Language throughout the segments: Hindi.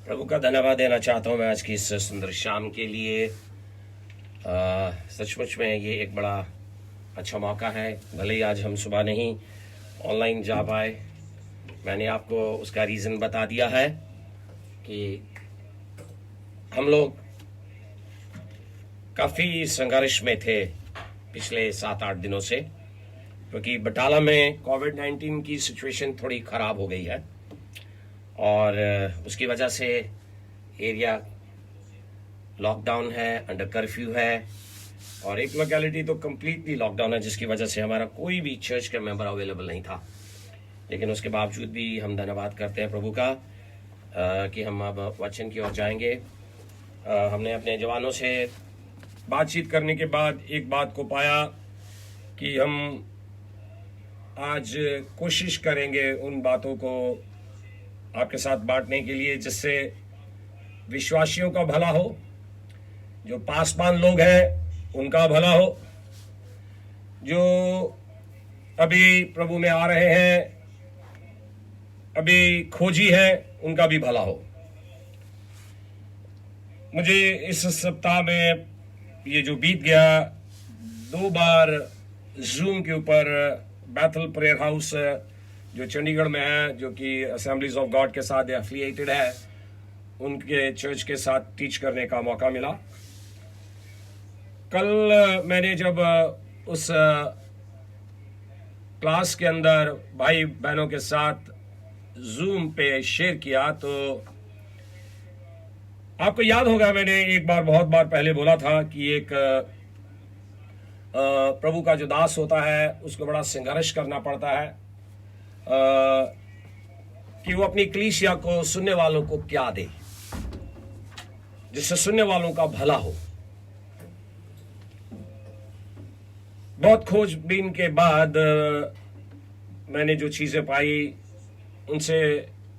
प्रभु का धन्यवाद देना चाहता हूँ मैं आज की इस सुंदर शाम के लिए। सचमुच में ये एक बड़ा अच्छा मौका है। भले ही आज हम सुबह नहीं ऑनलाइन जा पाए, मैंने आपको उसका रीज़न बता दिया है कि हम लोग काफ़ी संघर्ष में थे पिछले 7-8 दिनों से, क्योंकि बटाला में कोविड-19 की सिचुएशन थोड़ी ख़राब हो गई है और उसकी वजह से एरिया लॉकडाउन है, अंडर कर्फ्यू है और एक लोकेलिटी तो कम्प्लीटली लॉकडाउन है, जिसकी वजह से हमारा कोई भी चर्च का मेंबर अवेलेबल नहीं था। लेकिन उसके बावजूद भी हम धन्यवाद करते हैं प्रभु का कि हम अब वचन की ओर जाएंगे। हमने अपने जवानों से बातचीत करने के बाद एक बात को पाया कि हम आज कोशिश करेंगे उन बातों को आपके साथ बांटने के लिए जिससे विश्वासियों का भला हो, जो पासवान लोग हैं उनका भला हो, जो अभी प्रभु में आ रहे हैं, अभी खोजी हैं, उनका भी भला हो। मुझे इस सप्ताह में ये जो बीत गया, 2 बार जूम के ऊपर बैथल प्रेयर हाउस जो चंडीगढ़ में है, जो कि असेंबलीज ऑफ गॉड के साथ एफिलिएटेड है, उनके चर्च के साथ टीच करने का मौका मिला। कल मैंने जब उस क्लास के अंदर भाई बहनों के साथ जूम पे शेयर किया तो आपको याद होगा मैंने एक बार बहुत बार पहले बोला था कि एक प्रभु का जो दास होता है उसको बड़ा संघर्ष करना पड़ता है कि वो अपनी कलीसिया को, सुनने वालों को क्या दे जिससे सुनने वालों का भला हो। बहुत खोजबीन के बाद मैंने जो चीजें पाई उनसे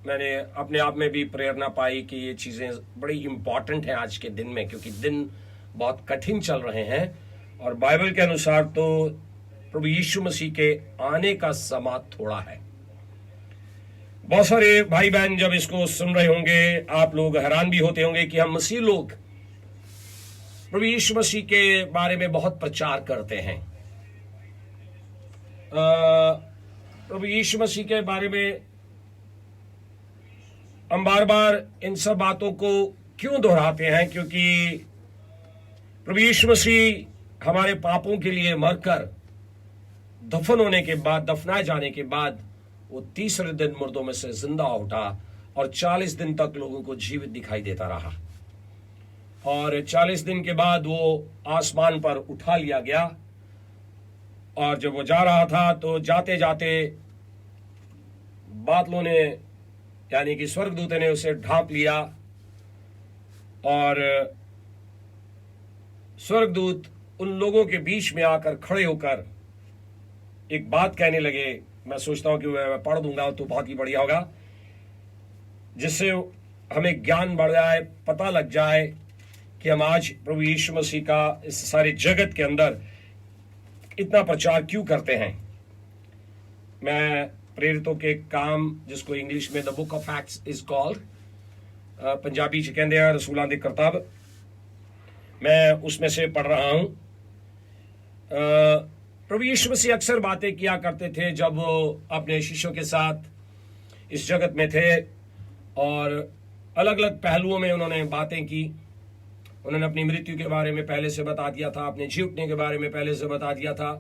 मैंने अपने आप में भी प्रेरणा पाई कि ये चीजें बड़ी इंपॉर्टेंट हैं आज के दिन में, क्योंकि दिन बहुत कठिन चल रहे हैं और बाइबल के अनुसार तो प्रभु यीशु मसीह के आने का समय थोड़ा है। बहुत सारे भाई बहन जब इसको सुन रहे होंगे, आप लोग हैरान भी होते होंगे कि हम मसीह लोग प्रभु यीशु मसीह के बारे में बहुत प्रचार करते हैं। प्रभु यीशु मसीह के बारे में हम बार बार इन सब बातों को क्यों दोहराते हैं? क्योंकि प्रभु यीशु मसीह हमारे पापों के लिए मरकर दफन होने के बाद, दफनाए जाने के बाद वो तीसरे दिन मुर्दों में से जिंदा उठा और 40 दिन तक लोगों को जीवित दिखाई देता रहा और 40 दिन के बाद वो आसमान पर उठा लिया गया। और जब वो जा रहा था तो जाते जाते बादलों ने, यानी कि स्वर्गदूत ने उसे ढांप लिया और स्वर्गदूत उन लोगों के बीच में आकर खड़े होकर एक बात कहने लगे। मैं सोचता हूं कि मैं पढ़ दूंगा तो बहुत ही बढ़िया होगा, जिससे हमें ज्ञान बढ़ जाए, पता लग जाए कि हम आज प्रभु यीशु मसीह का इस सारे जगत के अंदर इतना प्रचार क्यों करते हैं। मैं प्रेरितों के काम, जिसको इंग्लिश में the book of acts is called, Punjabi च कहते हैं रसूलां दे करतब, मैं उसमें से पढ़ रहा हूं। प्रभु यीशु मसीह अक्सर बातें किया करते थे जब वो अपने शिष्यों के साथ इस जगत में थे और अलग अलग पहलुओं में उन्होंने बातें की। उन्होंने अपनी मृत्यु के बारे में पहले से बता दिया था, अपने जी उठने के बारे में पहले से बता दिया था,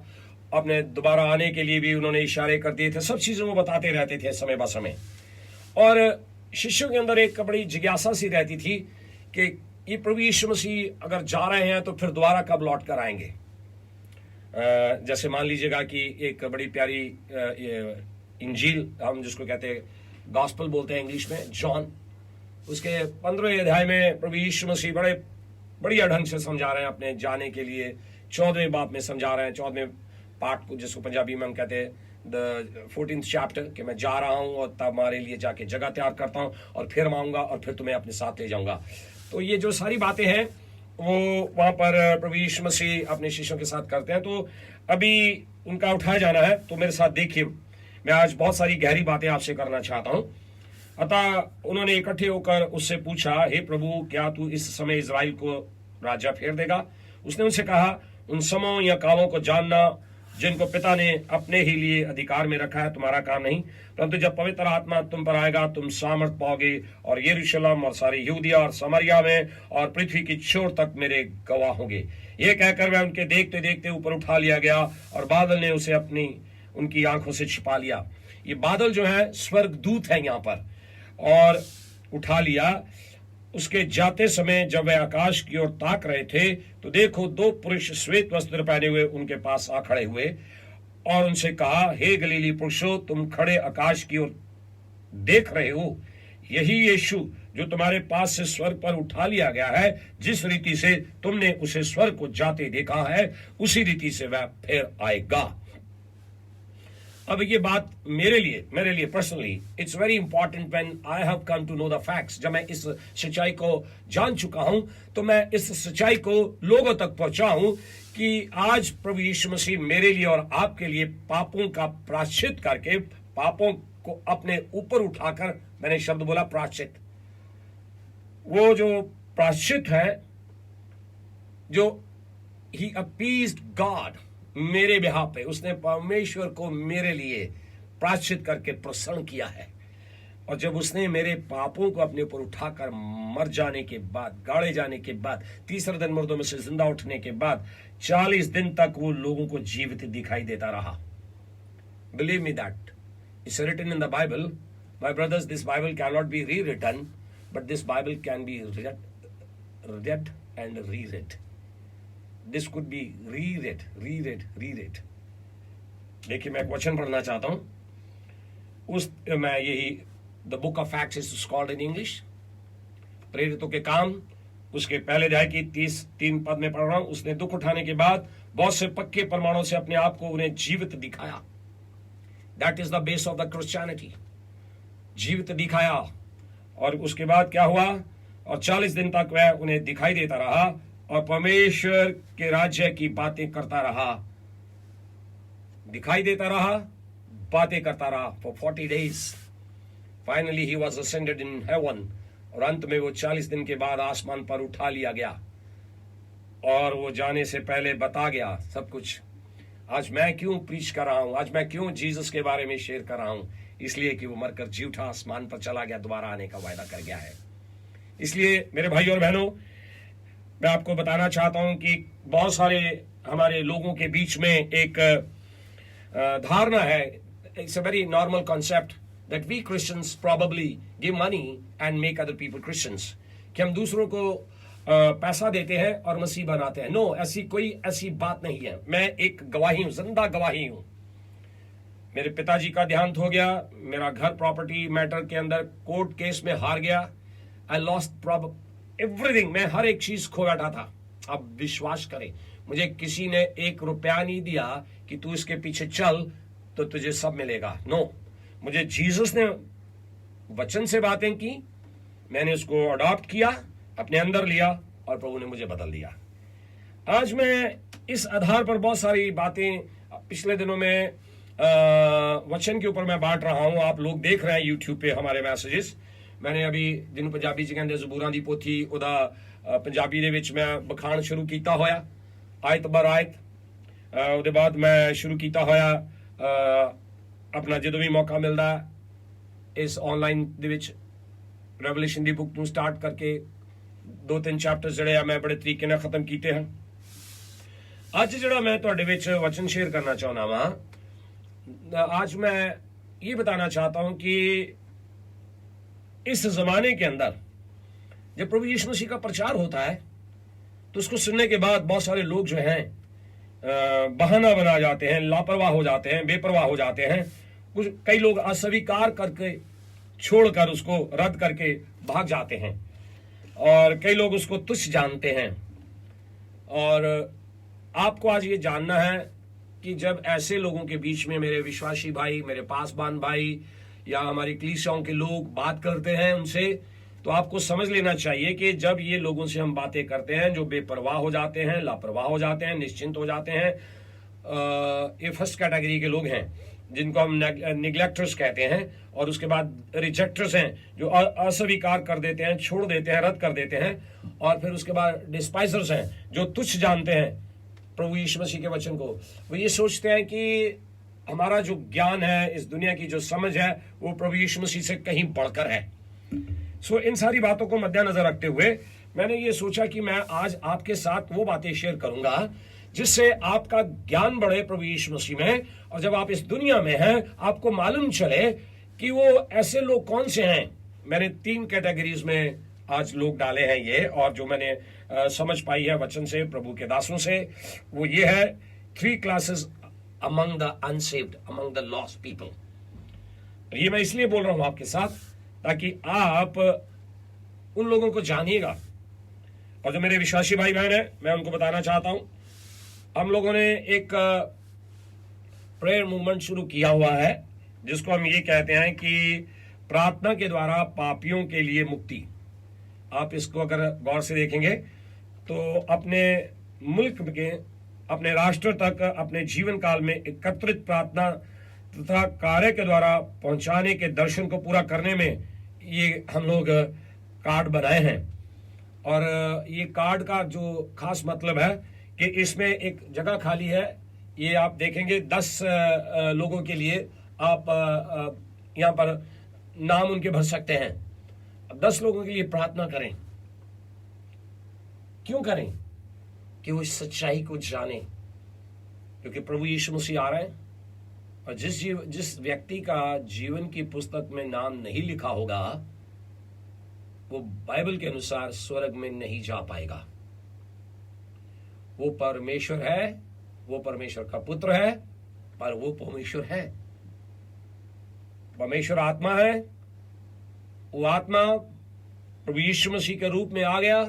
अपने दोबारा आने के लिए भी उन्होंने इशारे कर दिए थे। सब चीज़ें वो बताते रहते थे समय ब समय। और शिष्यों के अंदर एक बड़ी जिज्ञासा सी रहती थी कि ये प्रभु यीशु मसीह अगर जा रहे हैं तो फिर दोबारा कब लौट कर आएंगे। जैसे मान लीजिएगा कि एक बड़ी प्यारी इंजील, हम जिसको कहते हैं गॉस्पल बोलते हैं इंग्लिश में, जॉन, उसके 15वें अध्याय में प्रभु यीशु मसीह बड़े बढ़िया ढंग से समझा रहे हैं अपने जाने के लिए। 14वें बाब में समझा रहे हैं, 14वें पार्ट को, जिसको पंजाबी में हम कहते हैं द 14th चैप्टर, कि मैं जा रहा हूं और तुम्हारे लिए जाके जगह तैयार करता हूं और फिर मैं आऊंगा और फिर तुम्हें अपने साथ ले जाऊंगा। तो ये जो सारी बातें हैं वो वहां पर प्रभु यीशु मसीह अपने शिष्यों के साथ करते हैं। तो अभी उनका उठाया जाना है, तो मेरे साथ देखिए, मैं आज बहुत सारी गहरी बातें आपसे करना चाहता हूं। अतः उन्होंने इकट्ठे होकर उससे पूछा, हे प्रभु, क्या तू इस समय इजराइल को राजा फेर देगा? उसने उनसे कहा, उन समयों या कालों को जानना जिनको पिता ने अपने ही लिए अधिकार में रखा है तुम्हारा काम नहीं, परंतु जब पवित्र आत्मा तुम पर आएगा तुम सामर्थ पाओगे और यरूशलेम और सारी यहूदिया और समरिया में और पृथ्वी की छोर तक मेरे गवाह होंगे। ये कहकर वह उनके देखते देखते ऊपर उठा लिया गया और बादल ने उसे उनकी आंखों से छिपा लिया। ये बादल जो है स्वर्गदूत है यहाँ पर, और उठा लिया। उसके जाते समय जब वे आकाश की ओर ताक रहे थे तो देखो, दो पुरुष श्वेत वस्त्र पहने हुए उनके पास आ खड़े हुए और उनसे कहा, हे गलीली पुरुषों, तुम खड़े आकाश की ओर देख रहे हो? यही यीशु जो तुम्हारे पास से स्वर्ग पर उठा लिया गया है, जिस रीति से तुमने उसे स्वर्ग को जाते देखा है उसी रीति से वह फिर आएगा। अब ये बात मेरे लिए personally it's very important when I have come to know the facts. जब मैं इस सच्चाई को जान चुका हूं तो मैं इस सच्चाई को लोगों तक पहुंचाऊं कि आज प्रभु यीशु मसीह मेरे लिए और आपके लिए पापों का प्रायश्चित करके, पापों को अपने ऊपर उठाकर, मैंने शब्द बोला प्रायश्चित, वो जो प्रायश्चित है, जो ही अपीज्ड गॉड मेरे बिहाफ पे, उसने परमेश्वर को मेरे लिए प्रायश्चित करके प्रसन्न किया है। और जब उसने मेरे पापों को अपने ऊपर उठाकर मर जाने के बाद, गाड़े जाने के बाद, तीसरे दिन मुर्दों में से जिंदा उठने के बाद 40 दिन तक वो लोगों को जीवित दिखाई देता रहा। Believe me that it's written in the Bible. My brothers, this Bible can not be rewritten, but this Bible can be read and reread. This could be reread. देखिए, मैं एक वचन पढ़ना चाहता हूं। मैं यही the book of facts is called in English, प्रेरितों के काम, उसके पहले अध्याय की 33 पद में पढ़ रहा हूं। उसने दुख उठाने के बाद बहुत से पक्के प्रमाणों से अपने आप को उन्हें जीवित दिखाया। That is the base of the Christianity, जीवित दिखाया। और उसके बाद क्या हुआ? और 40 दिन तक वह उन्हें दिखाई देता रहा और परमेश्वर के राज्य की बातें करता रहा, दिखाई देता रहा, बातें करता रहा for 40 days। Finally he was ascended in heaven, और अंत में वो 40 दिन के बाद आसमान पर उठा लिया गया और वो जाने से पहले बता गया सब कुछ। आज मैं क्यों प्रीच कर रहा हूं, आज मैं क्यों जीसस के बारे में शेयर कर रहा हूं? इसलिए कि वो मरकर जी उठा, आसमान पर चला गया, दोबारा आने का वायदा कर गया है। इसलिए मेरे भाई और बहनों, मैं आपको बताना चाहता हूं कि बहुत सारे हमारे लोगों के बीच में एक धारणा है, it's a very normal concept, that we Christians probably give money and make other people Christians, कि हम दूसरों को पैसा देते हैं और मसीह बनाते हैं। नो, ऐसी बात नहीं है। मैं एक गवाही हूं, जिंदा गवाही हूं। मेरे पिताजी का देहांत हो गया, मेरा घर प्रॉपर्टी मैटर के अंदर कोर्ट केस में हार गया, आई लॉस्ट एवरीथिंग, मैं हर एक चीज खो बैठा था। अब विश्वास करें, मुझे किसी ने 1 रुपया नहीं दिया कि तू इसके पीछे चल तो तुझे सब मिलेगा। नो, मुझे जीसस ने वचन से बातें की, मैंने उसको अडॉप्ट किया, अपने अंदर लिया और प्रभु ने मुझे बदल दिया। आज मैं इस आधार पर बहुत सारी बातें पिछले दिनों में वचन के ऊपर मैं बांट रहा हूं। आप लोग देख रहे हैं यूट्यूब पे हमारे मैसेजेस। मैंने अभी जिन्हों पंजाबी च कहते ਜ਼ਬੂਰਾਂ ਦੀ पोथी ਉਹਦਾ पंजाबी ਦੇ ਵਿੱਚ ਮੈਂ ਬਖਾਣ ਸ਼ੁਰੂ ਕੀਤਾ ਹੋਇਆ, ਆਇਤ ਬਰ ਆਇਤ। ਉਹਦੇ ਬਾਅਦ ਮੈਂ ਸ਼ੁਰੂ ਕੀਤਾ ਹੋਇਆ ਆਪਣਾ ਜਦੋਂ ਵੀ ਮੌਕਾ ਮਿਲਦਾ ਇਸ ਆਨਲਾਈਨ ਦੇ ਵਿੱਚ ਰੈਵਲੇਸ਼ਨ ਦੀ ਬੁੱਕ ਨੂੰ ਸਟਾਰਟ ਕਰਕੇ 2-3 ਚੈਪਟਰ ਜਿਹੜੇ ਆ ਮੈਂ ਬੜੇ ਤਰੀਕੇ ਨਾਲ ਖਤਮ ਕੀਤੇ ਹਨ। ਅੱਜ ਜਿਹੜਾ मैं ਤੁਹਾਡੇ ਵਿੱਚ वचन शेयर करना चाहना वां, आज मैं ये बताना चाहता हूं कि इस जमाने के अंदर जब प्रभु यीशु मसीह का प्रचार होता है तो उसको सुनने के बाद बहुत सारे लोग जो हैं बहाना बना जाते हैं, लापरवाह हो जाते हैं, बेपरवाह हो जाते हैं। कुछ कई लोग अस्वीकार करके, छोड़कर, उसको रद्द करके भाग जाते हैं और कई लोग उसको तुच्छ जानते हैं। और आपको आज ये जानना है कि जब ऐसे लोगों के बीच में मेरे विश्वासी भाई, मेरे पासबान भाई या हमारी कलीसियाओं के लोग बात करते हैं उनसे, तो आपको समझ लेना चाहिए कि जब ये लोगों से हम बातें करते हैं जो बेपरवाह हो जाते हैं, लापरवाह हो जाते हैं, निश्चिंत हो जाते हैं, ये फर्स्ट कैटेगरी के लोग हैं। जिनको हम निग्लेक्टर्स कहते हैं, और उसके बाद रिजेक्टर्स हैं जो अस्वीकार कर देते हैं, छोड़ देते हैं, रद्द कर देते हैं, और फिर उसके बाद डिस्पाइजर्स हैं जो तुच्छ जानते हैं प्रभु यीशु मसीह के वचन को। वो ये सोचते हैं कि हमारा जो ज्ञान है, इस दुनिया की जो समझ है, वो प्रभु यीशु मसीह से कहीं बढ़कर है। इन सारी बातों को मद्देनजर रखते हुए मैंने ये सोचा कि मैं आज आपके साथ वो बातें शेयर करूंगा जिससे आपका ज्ञान बढ़े प्रभु यीशु मसीह में, और जब आप इस दुनिया में हैं आपको मालूम चले कि वो ऐसे लोग कौन से हैं। मैंने 3 कैटेगरीज में आज लोग डाले हैं ये, और जो मैंने समझ पाई है वचन से, प्रभु के दासों से, वो ये है 3 classes among the unsaved, among the lost people. ये मैं इसलिए बोल रहा हूं आपके साथ ताकि आप उन लोगों को जानिएगा। और जो मेरे विश्वासी भाई बहन है, मैं उनको बताना चाहता हूं, हम लोगों ने एक प्रेयर मूवमेंट शुरू किया हुआ है जिसको हम ये कहते हैं कि प्रार्थना के द्वारा पापियों के लिए मुक्ति। आप इसको अगर गौर से देखेंगे तो अपने मुल्क के, अपने राष्ट्र तक, अपने जीवन काल में एकत्रित प्रार्थना तथा कार्य के द्वारा पहुंचाने के दर्शन को पूरा करने में ये हम लोग कार्ड बनाए हैं। और ये कार्ड का जो खास मतलब है कि इसमें एक जगह खाली है, ये आप देखेंगे 10 लोगों के लिए आप यहाँ पर नाम उनके भर सकते हैं। 10 लोगों के लिए प्रार्थना करें। क्यों करें? कि वो इस सच्चाई को जाने, क्योंकि प्रभु यीशु मसीह आ रहे हैं, और जिस व्यक्ति का जीवन की पुस्तक में नाम नहीं लिखा होगा वो बाइबल के अनुसार स्वर्ग में नहीं जा पाएगा। वो परमेश्वर है, वो परमेश्वर का पुत्र है, पर वो परमेश्वर है, परमेश्वर आत्मा है। वो आत्मा प्रभु यीशु मसीह के रूप में आ गया,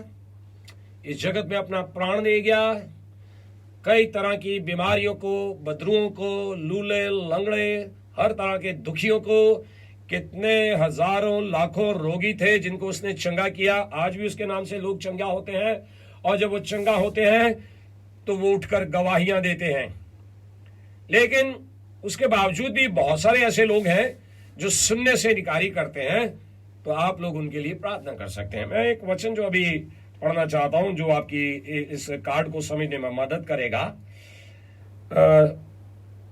इस जगत में अपना प्राण दे गया, कई तरह की बीमारियों को, बदरुओं को, लूले लंगड़े, हर तरह के दुखियों को, कितने हजारों लाखों रोगी थे जिनको उसने चंगा किया। आज भी उसके नाम से लोग चंगा होते हैं, और जब वो चंगा होते हैं तो वो उठकर गवाहियां देते हैं। लेकिन उसके बावजूद भी बहुत सारे ऐसे लोग हैं जो सुनने से इनकारी करते हैं, तो आप लोग उनके लिए प्रार्थना कर सकते हैं। मैं एक वचन जो अभी पढ़ना चाहता हूं जो आपकी इस कार्ड को समझने में मदद करेगा।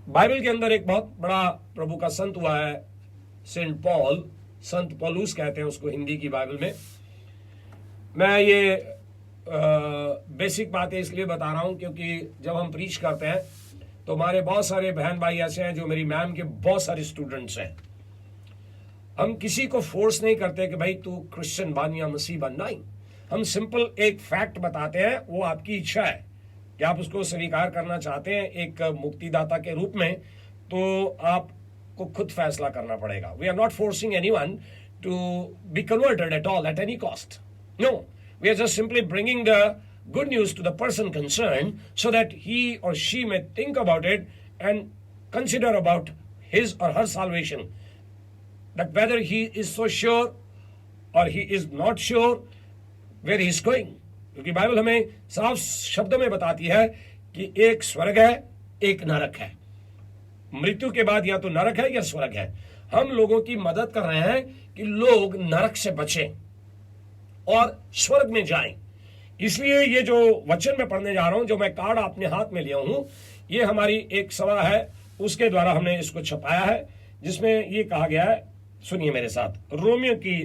बाइबल के अंदर एक बहुत बड़ा प्रभु का संत हुआ है, सेंट पॉल, संत पौलुस कहते हैं उसको हिंदी की बाइबल में। मैं ये बेसिक बातें इसलिए बता रहा हूं क्योंकि जब हम प्रीच करते हैं तो हमारे बहुत सारे बहन भाई ऐसे हैं जो मेरी मैम के बहुत सारे स्टूडेंट्स हैं। हम किसी को फोर्स नहीं करते कि भाई तू क्रिश्चियन बन या मसीह बन, नहीं। हम सिंपल एक फैक्ट बताते हैं, वो आपकी इच्छा है कि आप उसको स्वीकार करना चाहते हैं एक मुक्तिदाता के रूप में, तो आपको खुद फैसला करना पड़ेगा। We are not forcing anyone to be converted at all at any cost, no. We are just simply bringing the good news to the person concern so that he or she may think about it and consider about his or her salvation, that whether he is so sure or he is not sure where he is going। क्योंकि बाइबल हमें साफ शब्दों में बताती है कि एक स्वर्ग है, एक नरक है। मृत्यु के बाद या तो नरक है या स्वर्ग है। हम लोगों की मदद कर रहे हैं कि लोग नरक से बचें और स्वर्ग में जाएं। इसलिए ये जो वचन मैं पढ़ने जा रहा हूं, जो मैं कार्ड अपने हाथ में लिया हूं, ये हमारी एक सभा है, उसके द्वारा हमने इसको छपाया है, जिसमें ये कहा गया है, सुनिए मेरे साथ। रोमियो की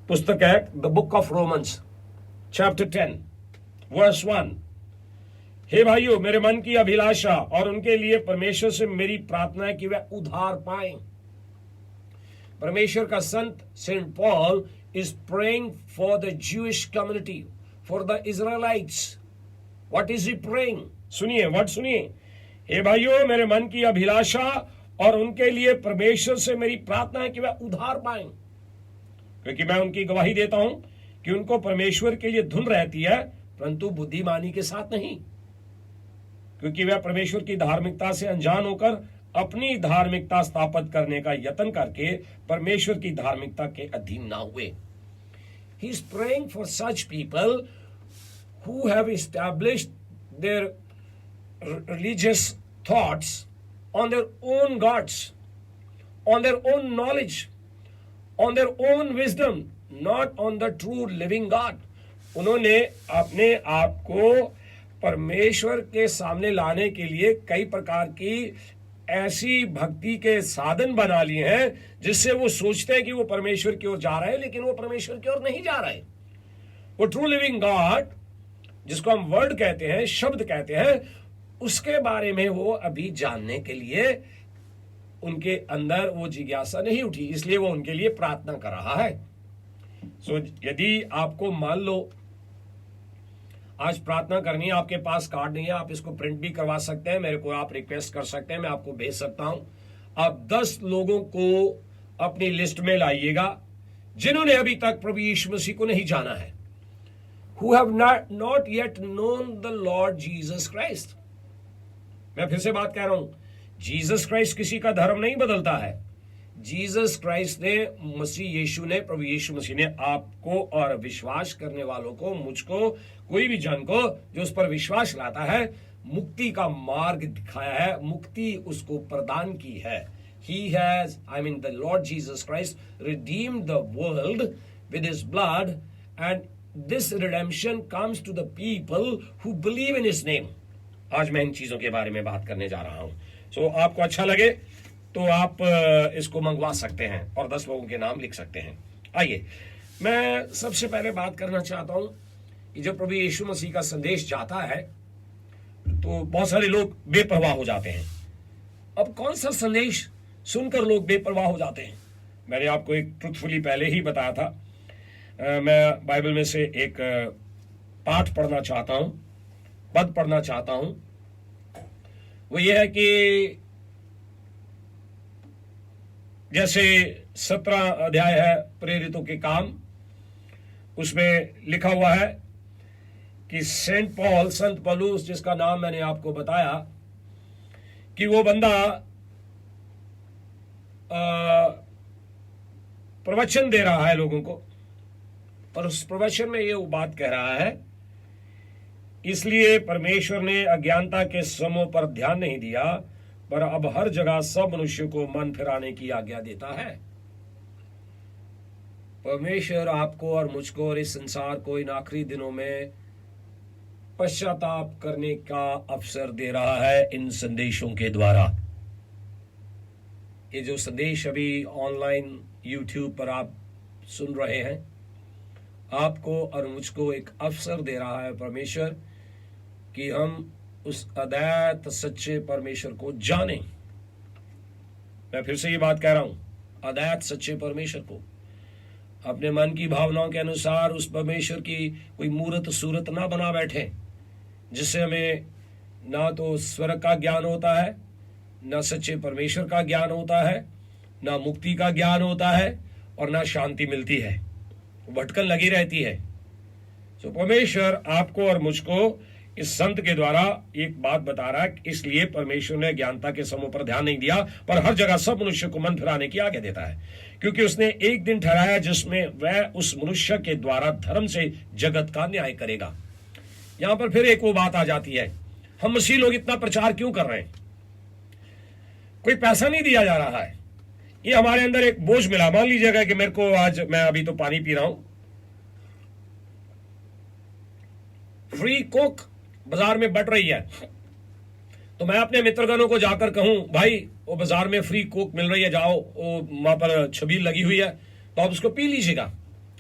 पुस्तक है, the book of Romans, chapter 10 verse 1। हे भाइयों, मेरे मन की अभिलाषा और उनके लिए परमेश्वर से मेरी प्रार्थना है कि वे उद्धार पाएं। परमेश्वर का संत saint Paul is praying for the Jewish community, for the Israelites. What is he praying? सुनिए, वर्ड सुनिए। हे भाइयों, मेरे मन की अभिलाषा और उनके लिए परमेश्वर से मेरी प्रार्थना है कि वह उद्धार पाएं, क्योंकि मैं उनकी गवाही देता हूं कि उनको परमेश्वर के लिए धुन रहती है, परंतु बुद्धिमानी के साथ नहीं, क्योंकि वह परमेश्वर की धार्मिकता से अनजान होकर अपनी धार्मिकता स्थापित करने का यत्न करके परमेश्वर की धार्मिकता के अधीन ना हुए। He is praying for such people who have established their religious thoughts on their own gods, on their own knowledge, on their own wisdom, not on the true living God. उन्होंने अपने आप को परमेश्वर के सामने लाने के लिए कई प्रकार की ऐसी भक्ति के साधन बना लिए हैं जिससे वो सोचते हैं कि वो परमेश्वर की ओर जा रहे हैं, लेकिन वो परमेश्वर की ओर नहीं जा रहे। वो ट्रू लिविंग गॉड जिसको हम वर्ड कहते हैं, शब्द कहते हैं, उसके बारे में वो अभी जानने के लिए उनके अंदर वो जिज्ञासा नहीं उठी, इसलिए वो उनके लिए प्रार्थना कर रहा है। सो यदि आपको मान लो आज प्रार्थना करनी है, आपके पास कार्ड नहीं है, आप इसको प्रिंट भी करवा सकते हैं, मेरे को आप रिक्वेस्ट कर सकते हैं, मैं आपको भेज सकता हूं। आप 10 लोगों को अपनी लिस्ट में लाइएगा जिन्होंने अभी तक प्रभु यीशु मसीह को नहीं जाना है, who have not yet known the Lord Jesus Christ। मैं फिर से बात कह रहा हूं, जीसस क्राइस्ट किसी का धर्म नहीं बदलता है। जीसस क्राइस्ट ने, मसीह यीशु ने, प्रभु यीशु मसीह ने आपको और विश्वास करने वालों को, मुझको, कोई भी जन को जो उस पर विश्वास लाता है, मुक्ति का मार्ग दिखाया है, मुक्ति उसको प्रदान की है। He has, I mean the Lord Jesus Christ redeemed the world with his blood, and this redemption comes to the people who believe in his name। आज मैं इन चीजों के बारे में बात करने जा रहा हूं। सो आपको अच्छा लगे तो आप इसको मंगवा सकते हैं और 10 लोगों के नाम लिख सकते हैं। आइए, मैं सबसे पहले बात करना चाहता हूं कि जब प्रभु यीशु मसीह का संदेश जाता है तो बहुत सारे लोग बेपरवाह हो जाते हैं। अब कौन सा संदेश सुनकर लोग बेपरवाह हो जाते हैं? मैंने आपको एक ट्रुथफुली पहले ही बताया था। मैं बाइबल में से एक पाठ पढ़ना चाहता हूं, पद पढ़ना चाहता हूं। वो ये है कि जैसे 17 अध्याय है प्रेरितों के काम, उसमें लिखा हुआ है कि सेंट पॉल, संत पौलुस, जिसका नाम मैंने आपको बताया, कि वो बंदा प्रवचन दे रहा है लोगों को, और उस प्रवचन में ये वो बात कह रहा है, इसलिए परमेश्वर ने अज्ञानता के समूह पर ध्यान नहीं दिया, पर अब हर जगह सब मनुष्य को मन फिराने की आज्ञा देता है। परमेश्वर आपको और मुझको और इस संसार को इन आखिरी दिनों में पश्चाताप करने का अवसर दे रहा है इन संदेशों के द्वारा। ये जो संदेश अभी ऑनलाइन यूट्यूब पर आप सुन रहे हैं, आपको और मुझको एक अवसर दे रहा है परमेश्वर कि हम उस अद्वैत सच्चे परमेश्वर को जानें। मैं फिर से ये बात कह रहा हूं, अद्वैत सच्चे परमेश्वर को। अपने मन की भावनाओं के अनुसार उस परमेश्वर की कोई मूर्त सूरत ना बना बैठे, जिससे हमें ना तो स्वर्ग का ज्ञान होता है, ना सच्चे परमेश्वर का ज्ञान होता है, ना मुक्ति का ज्ञान होता है, और ना शांति मिलती है, भटकन लगी रहती है। तो परमेश्वर आपको और मुझको इस संत के द्वारा एक बात बता रहा है, इसलिए परमेश्वर ने ज्ञानता के समूह पर ध्यान नहीं दिया, पर हर जगह सब मनुष्य को मन फिराने की आज्ञा देता है, क्योंकि उसने एक दिन ठहराया जिसमें वह उस मनुष्य के द्वारा धर्म से जगत का न्याय करेगा। यहां पर फिर एक वो बात आ जाती है, हम मसीह लोग इतना प्रचार क्यों कर रहे हैं? कोई पैसा नहीं दिया जा रहा है, ये हमारे अंदर एक बोझ मिला। मान लीजिएगा कि मेरे को आज, मैं अभी तो पानी पी रहा हूं, फ्री कोक बाजार में बट रही है, तो मैं अपने मित्रगणों को जाकर कहूं, भाई वो बाजार में फ्री कोक मिल रही है, जाओ, वो वहां पर छबील लगी हुई है, तो आप उसको पी लीजिएगा,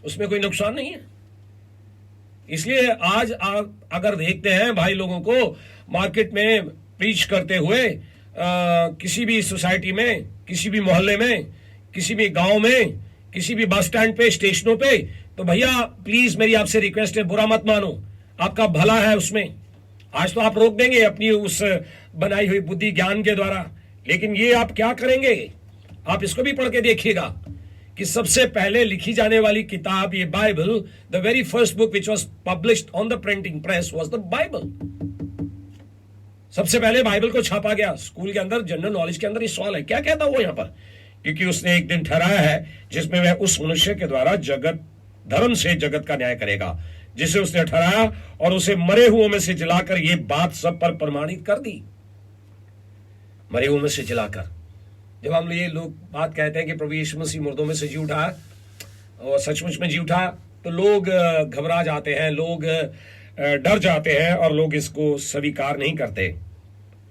उसमें कोई नुकसान नहीं है। इसलिए आज आप अगर देखते हैं भाई लोगों को मार्केट में प्रीच करते हुए, किसी भी सोसाइटी में, किसी भी मोहल्ले में, किसी भी गांव में, किसी भी बस स्टैंड पे, स्टेशनों पे, तो भैया प्लीज मेरी आपसे रिक्वेस्ट है, बुरा मत मानो, आपका भला है उसमें। आज तो आप रोक देंगे अपनी उस बनाई हुई बुद्धि ज्ञान के द्वारा, लेकिन ये आप क्या करेंगे? आप इसको भी पढ़ के देखिएगा कि सबसे पहले लिखी जाने वाली किताब, ये Bible, the very first book which was published on the printing press was the Bible. सबसे पहले बाइबल को छापा गया। स्कूल के अंदर, जनरल नॉलेज के अंदर ये सवाल है, क्या कहता वो यहां पर? क्योंकि उसने एक दिन ठहराया है जिसमें वह उस मनुष्य के द्वारा जगत, धर्म से जगत का न्याय करेगा, जिसे उसने ठहराया, और उसे मरे हुओं में से जलाकर ये बात सब पर प्रमाणित कर दी। मरे हुओं में से जिलाकर। जब हम ये लोग बात कहते हैं कि प्रभु यीशु मसीह मुर्दों में से जी उठा और सचमुच में जी उठा, तो लोग घबरा जाते हैं, लोग डर जाते हैं और लोग इसको स्वीकार नहीं करते।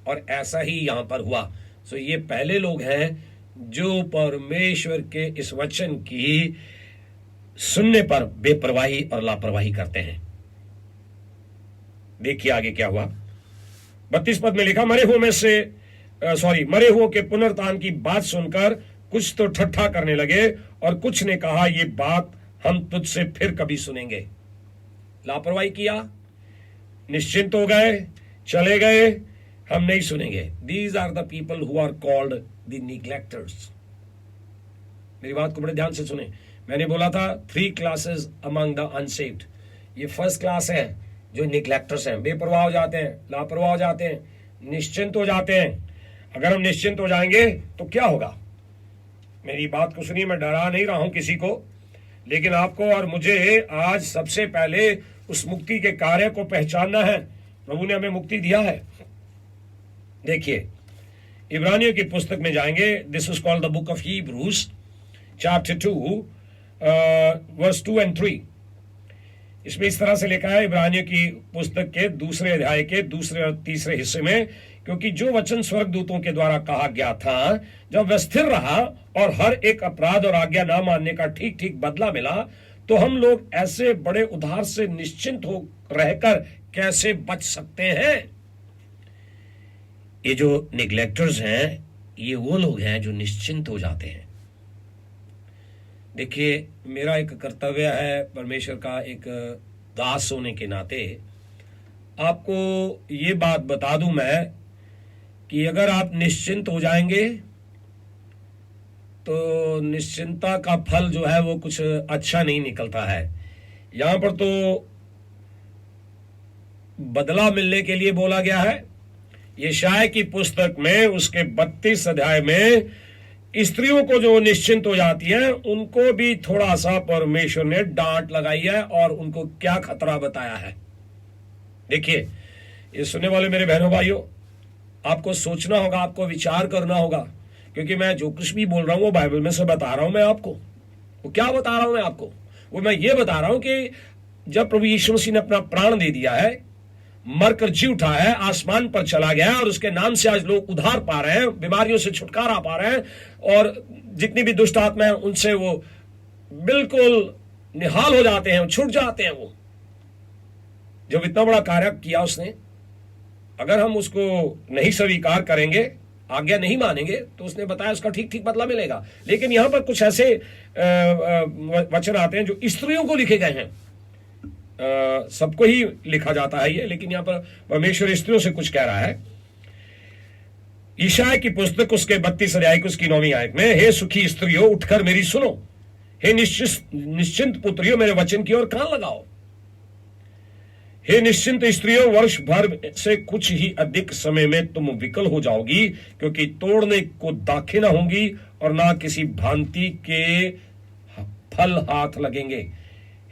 और ऐसा ही यहां पर हुआ। सो ये पहले लोग हैं जो परमेश्वर के इस वचन की सुनने पर बेपरवाही और लापरवाही करते हैं। देखिए आगे क्या हुआ। 32 पद में लिखा, मरे हुओं के पुनरुत्थान की बात सुनकर कुछ तो ठट्ठा करने लगे और कुछ ने कहा, ये बात हम तुझसे फिर कभी सुनेंगे। लापरवाही किया, निश्चिंत हो गए, चले गए, हम नहीं सुनेंगे। These are the people who are called the neglecters. मेरी बात को बड़े ध्यान से सुने। मैंने बोला था 3 क्लासेस अमंग द अनसेव्ड। ये फर्स्ट क्लास है जो निग्लेक्टर्स हैं, बेपरवाह हो जाते हैं, लापरवाह हो जाते हैं, निश्चिंत हो जाते हैं। अगर हम निश्चिंत हो जाएंगे तो क्या होगा? मेरी बात को सुनिए, मैं डरा नहीं रहा हूं किसी को, लेकिन आपको और मुझे आज सबसे पहले उस मुक्ति के कार्य को पहचानना है। प्रभु ने हमें मुक्ति दिया है। देखिए इब्रानियों की पुस्तक में जाएंगे। This is called the book of Hebrews chapter 2 verse 2 and 3। इसमें इस तरह से लिखा है इब्रानियों की पुस्तक के 2 अध्याय के 2 और 3 हिस्से में, क्योंकि जो वचन स्वर्गदूतों के द्वारा कहा गया था, जब वह स्थिर रहा और हर एक अपराध और आज्ञा ना मानने का ठीक ठीक बदला मिला, तो हम लोग ऐसे बड़े उद्धार से निश्चिंत हो रहकर कैसे बच सकते हैं। ये जो निग्लेक्टर्स हैं, ये वो लोग हैं जो निश्चिंत हो जाते हैं। देखिए मेरा एक कर्तव्य है परमेश्वर का एक दास होने के नाते आपको ये बात बता दूं मैं कि अगर आप निश्चिंत हो जाएंगे तो निश्चिंता का फल जो है वो कुछ अच्छा नहीं निकलता है। यहां पर तो बदला मिलने के लिए बोला गया है। यशायाह की पुस्तक में उसके 32 अध्याय में स्त्रियों को जो निश्चिंत हो जाती हैं उनको भी थोड़ा सा परमेश्वर ने डांट लगाई है और उनको क्या खतरा बताया है। देखिए ये सुनने वाले मेरे बहनों भाइयों, आपको सोचना होगा, आपको विचार करना होगा, क्योंकि मैं जो कुछ भी बोल रहा हूं वो बाइबल में से बता रहा हूं मैं आपको। वो क्या बता रहा हूं मैं आपको? वो मैं ये बता रहा हूं कि जब प्रभु यीशु मसीह ने अपना प्राण दे दिया है, मरकर जी उठा है, आसमान पर चला गया है और उसके नाम से आज लोग उद्धार पा रहे हैं, बीमारियों से छुटकारा पा रहे हैं और जितनी भी दुष्ट आत्मा है उनसे वो बिल्कुल निहाल हो जाते हैं, छूट जाते हैं। वो जब इतना बड़ा कार्य किया उसने, अगर हम उसको नहीं स्वीकार करेंगे, आज्ञा नहीं मानेंगे, तो उसने बताया उसका ठीक ठीक बदला मिलेगा। लेकिन यहां पर कुछ ऐसे वचन आते हैं जो स्त्रियों को लिखे गए हैं। सबको ही लिखा जाता है ये, लेकिन यहां पर परमेश्वर स्त्रियों से कुछ कह रहा है। यशायाह की पुस्तक उसके 32 अध्याय की उसकी 9वीं आयत में, हे सुखी स्त्रियों उठकर मेरी सुनो, हे निश्चिंत पुत्रियों मेरे वचन की ओर कान लगाओ। हे निश्चिंत स्त्रियों, वर्ष भर से कुछ ही अधिक समय में तुम विकल हो जाओगी, क्योंकि तोड़ने को दाखी ना होंगी और ना किसी भांति के फल हाथ लगेंगे।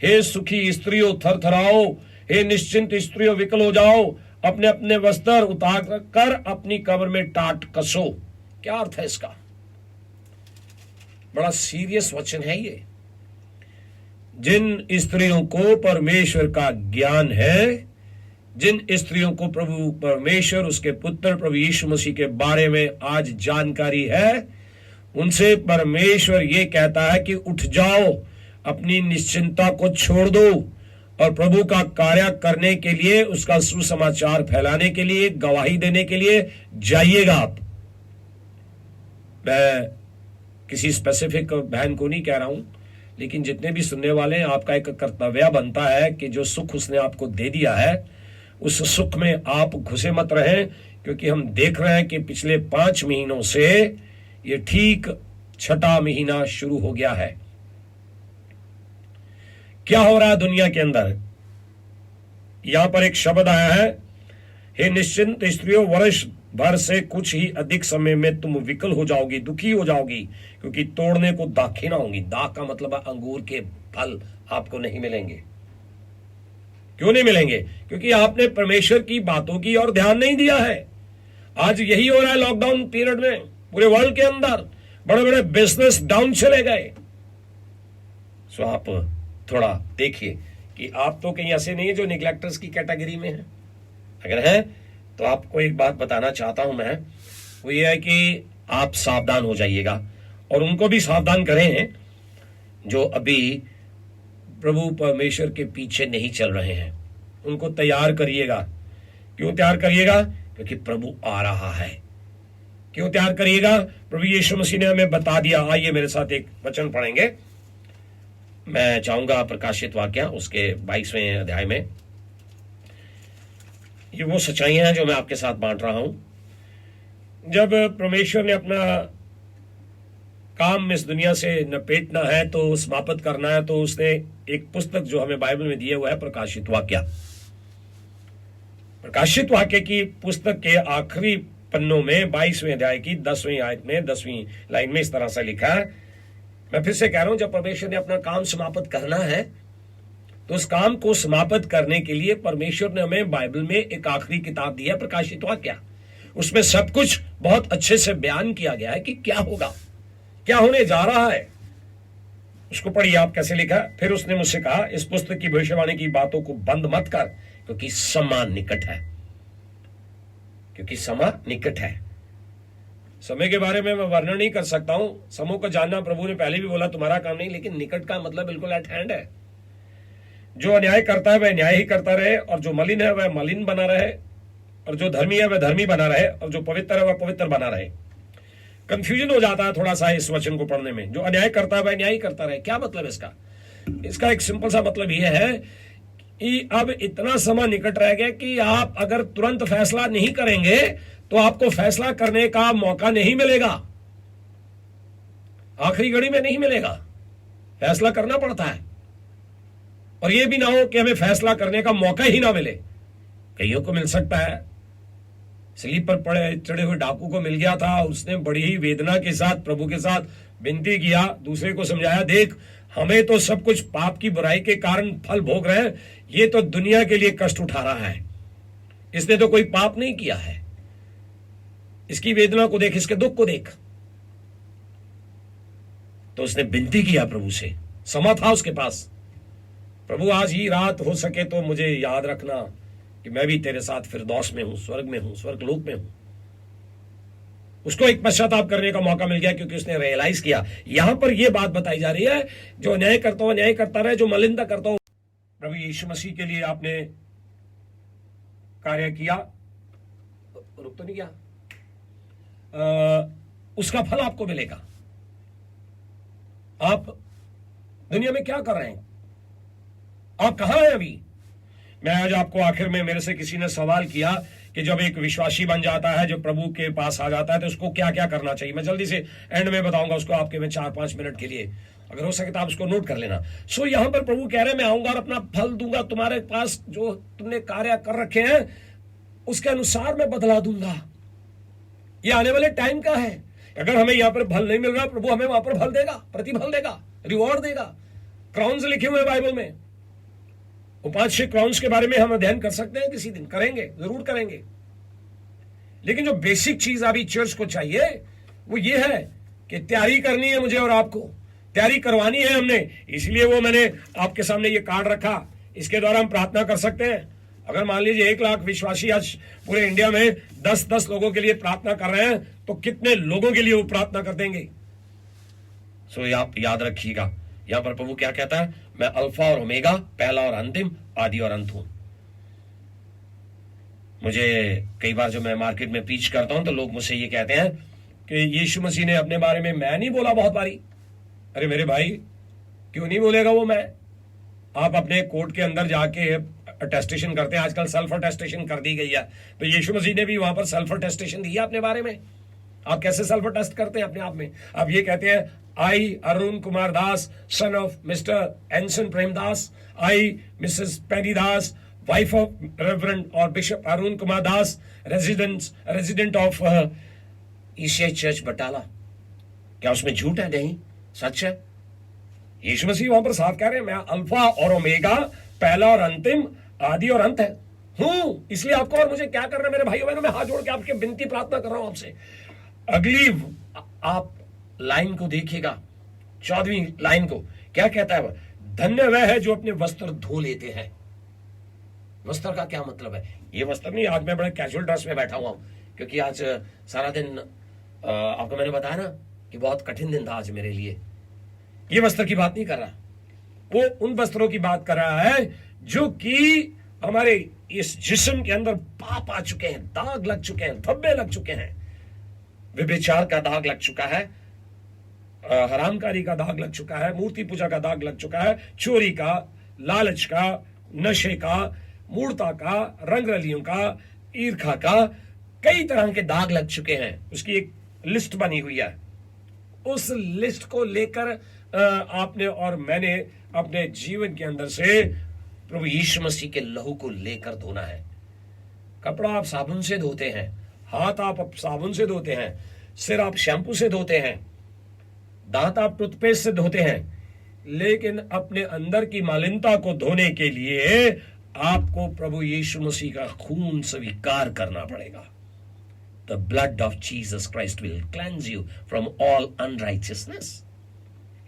हे सुखी स्त्रियों थरथराओ, हे निश्चिंत स्त्रियों विकल हो जाओ, अपने अपने वस्त्र उतार कर अपनी कब्र में टाट कसो। क्या अर्थ है इसका? बड़ा सीरियस वचन है ये। जिन स्त्रियों को परमेश्वर का ज्ञान है, जिन स्त्रियों को प्रभु परमेश्वर उसके पुत्र प्रभु यीशु मसीह के बारे में आज जानकारी है, उनसे परमेश्वर ये कहता है कि उठ जाओ, अपनी निश्चिंता को छोड़ दो और प्रभु का कार्य करने के लिए, उसका सुसमाचार फैलाने के लिए, गवाही देने के लिए जाइएगा आप। मैं किसी स्पेसिफिक बहन को नहीं कह रहा हूं, लेकिन जितने भी सुनने वाले हैं, आपका एक कर्तव्य बनता है कि जो सुख उसने आपको दे दिया है, उस सुख में आप घुसे मत रहें, क्योंकि हम देख रहे हैं कि पिछले 5 महीनों से ये ठीक 6वां महीना शुरू हो गया है। क्या हो रहा है दुनिया के अंदर? यहां पर एक शब्द आया है, हे निश्चिंत स्त्रियों, वर्ष भर से कुछ ही अधिक समय में तुम विकल हो जाओगी, दुखी हो जाओगी, क्योंकि तोड़ने को दाखें ना होंगी। दाख का मतलब है अंगूर के फल आपको नहीं मिलेंगे। क्यों नहीं मिलेंगे? क्योंकि आपने परमेश्वर की बातों की और ध्यान नहीं दिया है। आज यही हो रहा है लॉकडाउन पीरियड में पूरे वर्ल्ड के अंदर, बड़े बड़े बिजनेस डाउन चले गए। सो आप थोड़ा देखिए कि आप तो कहीं ऐसे नहीं है जो निग्लेक्टर्स की कैटेगरी में है। अगर है तो आपको एक बात बताना चाहता हूं मैं, वो ये है कि आप सावधान हो जाइएगा और उनको भी सावधान करें जो अभी प्रभु परमेश्वर के पीछे नहीं चल रहे हैं। उनको तैयार करिएगा। क्यों तैयार करिएगा? क्योंकि प्रभु आ रहा है। क्यों तैयार करिएगा? प्रभु यीशु मसीह ने हमें बता दिया। आइए मेरे साथ एक वचन पढ़ेंगे। मैं चाहूंगा प्रकाशित वाक्य उसके 22वें अध्याय में। ये वो सच्चाइयां हैं जो मैं आपके साथ बांट रहा हूं। जब परमेश्वर ने अपना काम इस दुनिया से नपेटना है, तो समाप्त करना है, तो उसने एक पुस्तक जो हमें बाइबल में दिए हुआ है प्रकाशित वाक्य। प्रकाशित वाक्य की पुस्तक के आखिरी पन्नों में 22वें अध्याय की 10वीं आयत में 10वीं लाइन में इस तरह से लिखा है। मैं फिर से कह रहा हूं, जब परमेश्वर ने अपना काम समाप्त करना है तो उस काम को समाप्त करने के लिए परमेश्वर ने हमें बाइबल में एक आखिरी किताब दी है प्रकाशित वाक्य। उसमें सब कुछ बहुत अच्छे से बयान किया गया है कि क्या होगा, क्या होने जा रहा है। उसको पढ़िए आप कैसे लिखा। फिर उसने मुझसे कहा, इस पुस्तक की भविष्यवाणी की बातों को बंद मत कर, क्योंकि समय निकट है। क्योंकि समय निकट है। समय के बारे में मैं वर्णन नहीं कर सकता हूं। समय को जानना प्रभु ने पहले भी बोला तुम्हारा काम नहीं, लेकिन निकट का मतलब बिल्कुल एट हैंड है। जो अन्याय करता है वह न्याय ही करता रहे, और जो मलिन है वह मलिन बना रहे, और जो धर्मी है वह धर्मी बना रहे, और जो पवित्र है वह पवित्र बना रहे। कंफ्यूजन हो जाता है थोड़ा सा इस वचन को पढ़ने में। जो अन्याय करता है वह न्याय करता रहे, क्या मतलब इसका? इसका एक सिंपल सा मतलब यह है कि अब इतना समय निकट रह गया कि आप अगर तुरंत फैसला नहीं करेंगे तो आपको फैसला करने का मौका नहीं मिलेगा। आखिरी घड़ी में नहीं मिलेगा, फैसला करना पड़ता है। और यह भी ना हो कि हमें फैसला करने का मौका ही ना मिले। कईयों को मिल सकता है। स्लीप पर पड़े चढ़े हुए डाकू को मिल गया था, उसने बड़ी ही वेदना के साथ प्रभु के साथ विनती किया, दूसरे को समझाया, देख हमें तो सब कुछ पाप की बुराई के कारण फल भोग रहे हैं, ये तो दुनिया के लिए कष्ट उठा रहा है, इसने तो कोई पाप नहीं किया है। इसकी वेदना को देख, इसके दुख को देख। तो उसने विनती किया प्रभु से, समा था उसके पास, प्रभु आज ही रात हो सके तो मुझे याद रखना कि मैं भी तेरे साथ फिरदौस में हूं, स्वर्ग में हूं, स्वर्गलोक में हूं। उसको एक पश्चाताप करने का मौका मिल गया, क्योंकि उसने रियलाइज किया। यहां पर यह बात बताई जा रही है, जो न्याय करता हो न्याय करता रहे, जो मलिनता करता हो। प्रभु यीशु मसीह के लिए आपने कार्य किया, रुक तो नहीं गया, उसका फल आपको मिलेगा। आप दुनिया में क्या कर रहे हैं? आप कहां हैं अभी? मैं आज आपको आखिर में, मेरे से किसी ने सवाल किया कि जब एक विश्वासी बन जाता है, जो प्रभु के पास आ जाता है, तो उसको क्या क्या करना चाहिए। मैं जल्दी से एंड में बताऊंगा उसको आपके में 4-5 मिनट के लिए, अगर हो सके तो आप उसको नोट कर लेना। सो यहां पर प्रभु कह रहे हैं, मैं आऊंगा और अपना फल दूंगा, तुम्हारे पास जो तुमने कार्य कर रखे हैं उसके अनुसार मैं बदला दूंगा। ये आने वाले टाइम का है। अगर हमें यहां पर फल नहीं मिल रहा, प्रभु हमें वहां पर फल देगा, प्रतिफल देगा, रिवॉर्ड देगा। क्राउन्स लिखे हुए बाइबल में, वो 5-6 क्राउन्स के बारे में हम अध्ययन कर सकते हैं, किसी दिन करेंगे, जरूर करेंगे। लेकिन जो बेसिक चीज अभी चर्च को चाहिए वो ये है कि तैयारी करनी है मुझे और आपको, तैयारी करवानी है हमने। इसलिए वो मैंने आपके सामने ये कार्ड रखा, इसके द्वारा हम प्रार्थना कर सकते हैं। अगर मान लीजिए 1 लाख विश्वासी आज पूरे इंडिया में 10-10 लोगों के लिए प्रार्थना कर रहे हैं, तो कितने लोगों के लिए वो प्रार्थना कर देंगे। सो आप याद रखिएगा, यहां पर प्रभु क्या कहता है, मैं अल्फा और ओमेगा, पहला और अंतिम, आदि और अंत हूं। मुझे कई बार जो मैं मार्केट में प्रीच करता हूं तो लोग मुझसे ये कहते हैं कि यीशु मसीह ने अपने बारे में मैं नहीं बोला बहुत बारी। अरे मेरे भाई, क्यों नहीं बोलेगा वो मैं? आप अपने कोर्ट के अंदर जाके अटेस्टेशन करते हैं, आजकल सेल्फ अटेस्टेशन कर दी गई है, तो यीशु मसीह ने भी वहां पर सेल्फ अटेस्टेशन दिया अपने बारे में। आप कैसे सेल्फ अटेस्ट करते हैं अपने आप में? आप ये कहते हैं, I Arun Kumar Das, son of Mr Anson Premdas, I Mrs Penny Das, wife of reverend or bishop Arun Kumar Das, resident of ईसाई चर्च बटाला। क्या उसमें झूठ है? नहीं, सच है। यीशु मसीह वहां पर साफ कह रहे हैं, मैं अल्फा और ओमेगा, पहला और अंतिम, आदि और अंत है। हूं, इसलिए आपको और मुझे क्या करना है मेरे भाइयों बहनों, मैं हाथ जोड़ के आपके विनती प्रार्थना कर रहा हूं आपसे। अगली आप लाइन को देखिएगा, 14वीं लाइन को, क्या कहता है? धन्य वह है जो अपने वस्त्र धो लेते हैं। वस्त्र का क्या मतलब है? ये वस्त्र नहीं, आज मैं बड़े कैजुअल ड्रेस में बैठा हुआ हूं क्योंकि आज सारा दिन आपको मैंने बताया ना कि बहुत कठिन दिन था आज मेरे लिए। ये वस्त्र की बात नहीं कर रहा, वो उन वस्त्रों की बात कर रहा है जो कि हमारे इस जिस्म के अंदर पाप आ चुके हैं, दाग लग चुके हैं, धब्बे लग चुके हैं, व्यभिचार का दाग लग चुका है, हरामकारी का दाग लग चुका है, मूर्ति पूजा का दाग लग चुका है, चोरी का, लालच का, नशे का, मूर्ता का, रंगरलियों का, ईर्खा का, कई तरह के दाग लग चुके हैं। उसकी एक लिस्ट बनी हुई है। उस लिस्ट को लेकर आपने और मैंने अपने जीवन के अंदर से प्रभु यीशु मसीह के लहू को लेकर धोना है। कपड़ा आप साबुन से धोते हैं, हाथ आप साबुन से धोते हैं, सिर आप शैम्पू से धोते हैं, दांत आप टूथपेस्ट से धोते हैं, लेकिन अपने अंदर की मालिनता को धोने के लिए आपको प्रभु यीशु मसीह का खून स्वीकार करना पड़ेगा। The blood of Jesus Christ will cleanse you from all unrighteousness.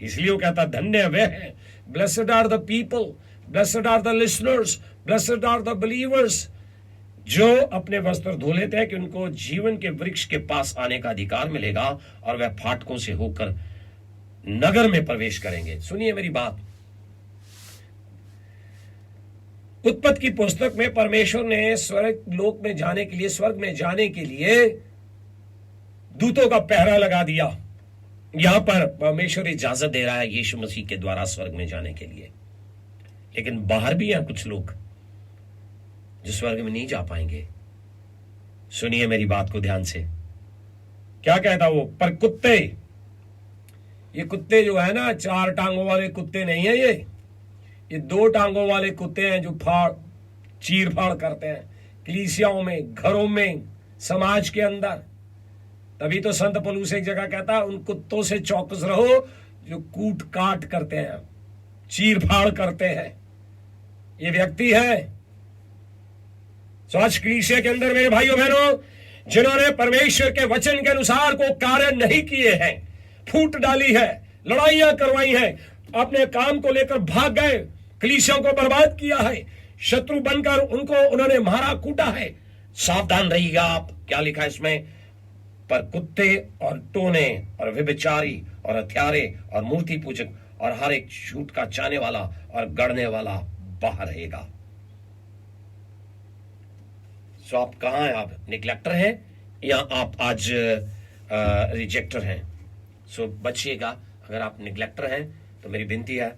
इसलिए वो कहता धन्य वे हैं, blessed are the people, blessed are the listeners, blessed are the believers, जो अपने वस्त्र धो लेते हैं कि उनको जीवन के वृक्ष के पास आने का अधिकार मिलेगा और वह फाटकों से होकर नगर में प्रवेश करेंगे। सुनिए मेरी बात, उत्पत्ति की पुस्तक में परमेश्वर ने स्वर्ग लोक में जाने के लिए, स्वर्ग में जाने के लिए दूतों का पहरा लगा दिया। यहां पर परमेश्वर इजाजत दे रहा है यीशु मसीह के द्वारा स्वर्ग में जाने के लिए, लेकिन बाहर भी हैं कुछ लोग जो स्वर्ग में नहीं जा पाएंगे। सुनिए मेरी बात को ध्यान से, क्या कहता वो? पर कुत्ते, ये कुत्ते जो है ना, 4 टांगों वाले कुत्ते नहीं है, ये 2 टांगों वाले कुत्ते हैं जो चीर फाड़ करते हैं कलीसियाओं में, घरों में, समाज के अंदर। तभी तो संत पौलुस एक जगह कहता है उन कुत्तों से चौकस रहो जो कूट काट करते हैं, चीर फाड़ करते हैं। ये व्यक्ति है आज कलीसिया के अंदर मेरे भाइयों बहनों, जिन्होंने परमेश्वर के वचन के अनुसार को कार्य नहीं किए हैं, फूट डाली है, लड़ाइयां करवाई हैं, अपने काम को लेकर भाग गए, कलीसिया को बर्बाद किया है, शत्रु बनकर उनको उन्होंने मारा कूटा है। सावधान रहिएगा आप। क्या लिखा है इसमें? पर कुत्ते और टोने और व्यभिचारी और हत्यारे और मूर्ति पूजक और हर एक झूठ का चाहने वाला और गढ़ने वाला बाहर रहेगा। सो आप कहां हैं? आप निग्लेक्टर हैं या आप आज रिजेक्टर हैं? सो बचिएगा। अगर आप निग्लेक्टर हैं तो मेरी विनती है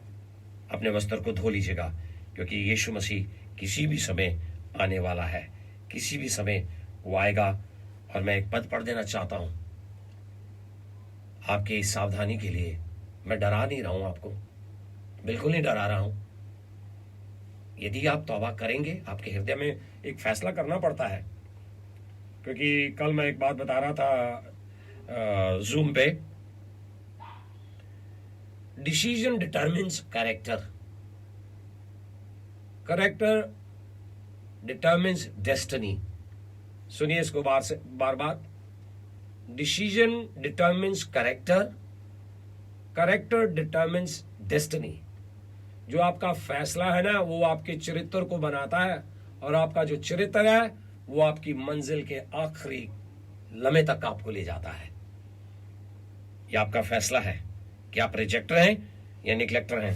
अपने वस्त्र को धो लीजिएगा, क्योंकि यीशु मसीह किसी भी समय आने वाला है, किसी भी समय वो आएगा। और मैं एक पद पढ़ देना चाहता हूं आपके इस सावधानी के लिए। मैं डरा नहीं रहा हूं आपको, बिल्कुल नहीं डरा रहा हूं। यदि आप तौबा करेंगे, आपके हृदय में एक फैसला करना पड़ता है, क्योंकि कल मैं एक बात बता रहा था जूम पे, decision determines character, character determines destiny. सुनिए इसको बार बार। Decision determines character, character determines destiny. जो आपका फैसला है ना, वो आपके चरित्र को बनाता है, और आपका जो चरित्र है वो आपकी मंजिल के आखिरी लम्हे तक आपको ले जाता है। ये आपका फैसला है कि आप रिजेक्टर हैं या निग्लेक्टर हैं।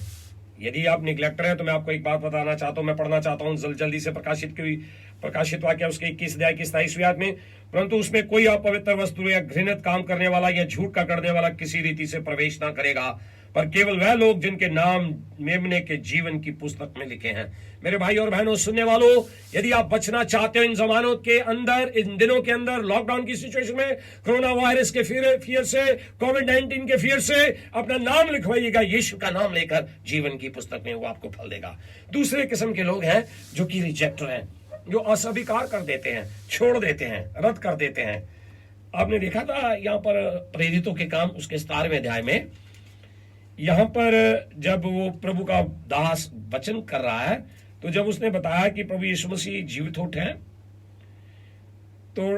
यदि आप निग्लेक्टर हैं तो मैं आपको एक बात बताना चाहता हूं, मैं पढ़ना चाहता हूं जल्दी से प्रकाशित वाक्य उसके 21 अध्याय की 27वीं आयत में। परंतु उसमें कोई अपवित्र वस्तु या घृणित काम करने वाला या झूठ का करने वाला किसी रीति से प्रवेश ना करेगा, पर केवल वह लोग जिनके नाम मेमने के जीवन की पुस्तक में लिखे हैं। मेरे भाई और बहनों, सुनने वालों, यदि आप बचना चाहते हो इन जमानों के अंदर, इन दिनों के अंदर, लॉकडाउन की सिचुएशन में, कोरोना वायरस के फियर से, कोविड-19 के फियर से, अपना नाम लिखवाइएगा यीशु का नाम लेकर जीवन की पुस्तक में, वो आपको फल देगा। दूसरे किस्म के लोग हैं जो कि रिजेक्टर हैं, जो अस्वीकार कर देते हैं, छोड़ देते हैं, रद्द कर देते हैं। आपने देखा था यहां पर प्रेरितों के काम उसके 17वें अध्याय में, यहां पर जब वो प्रभु का दास वचन कर रहा है तो जब उसने बताया कि प्रभु यीशु मसीह जीवित उठे हैं, तो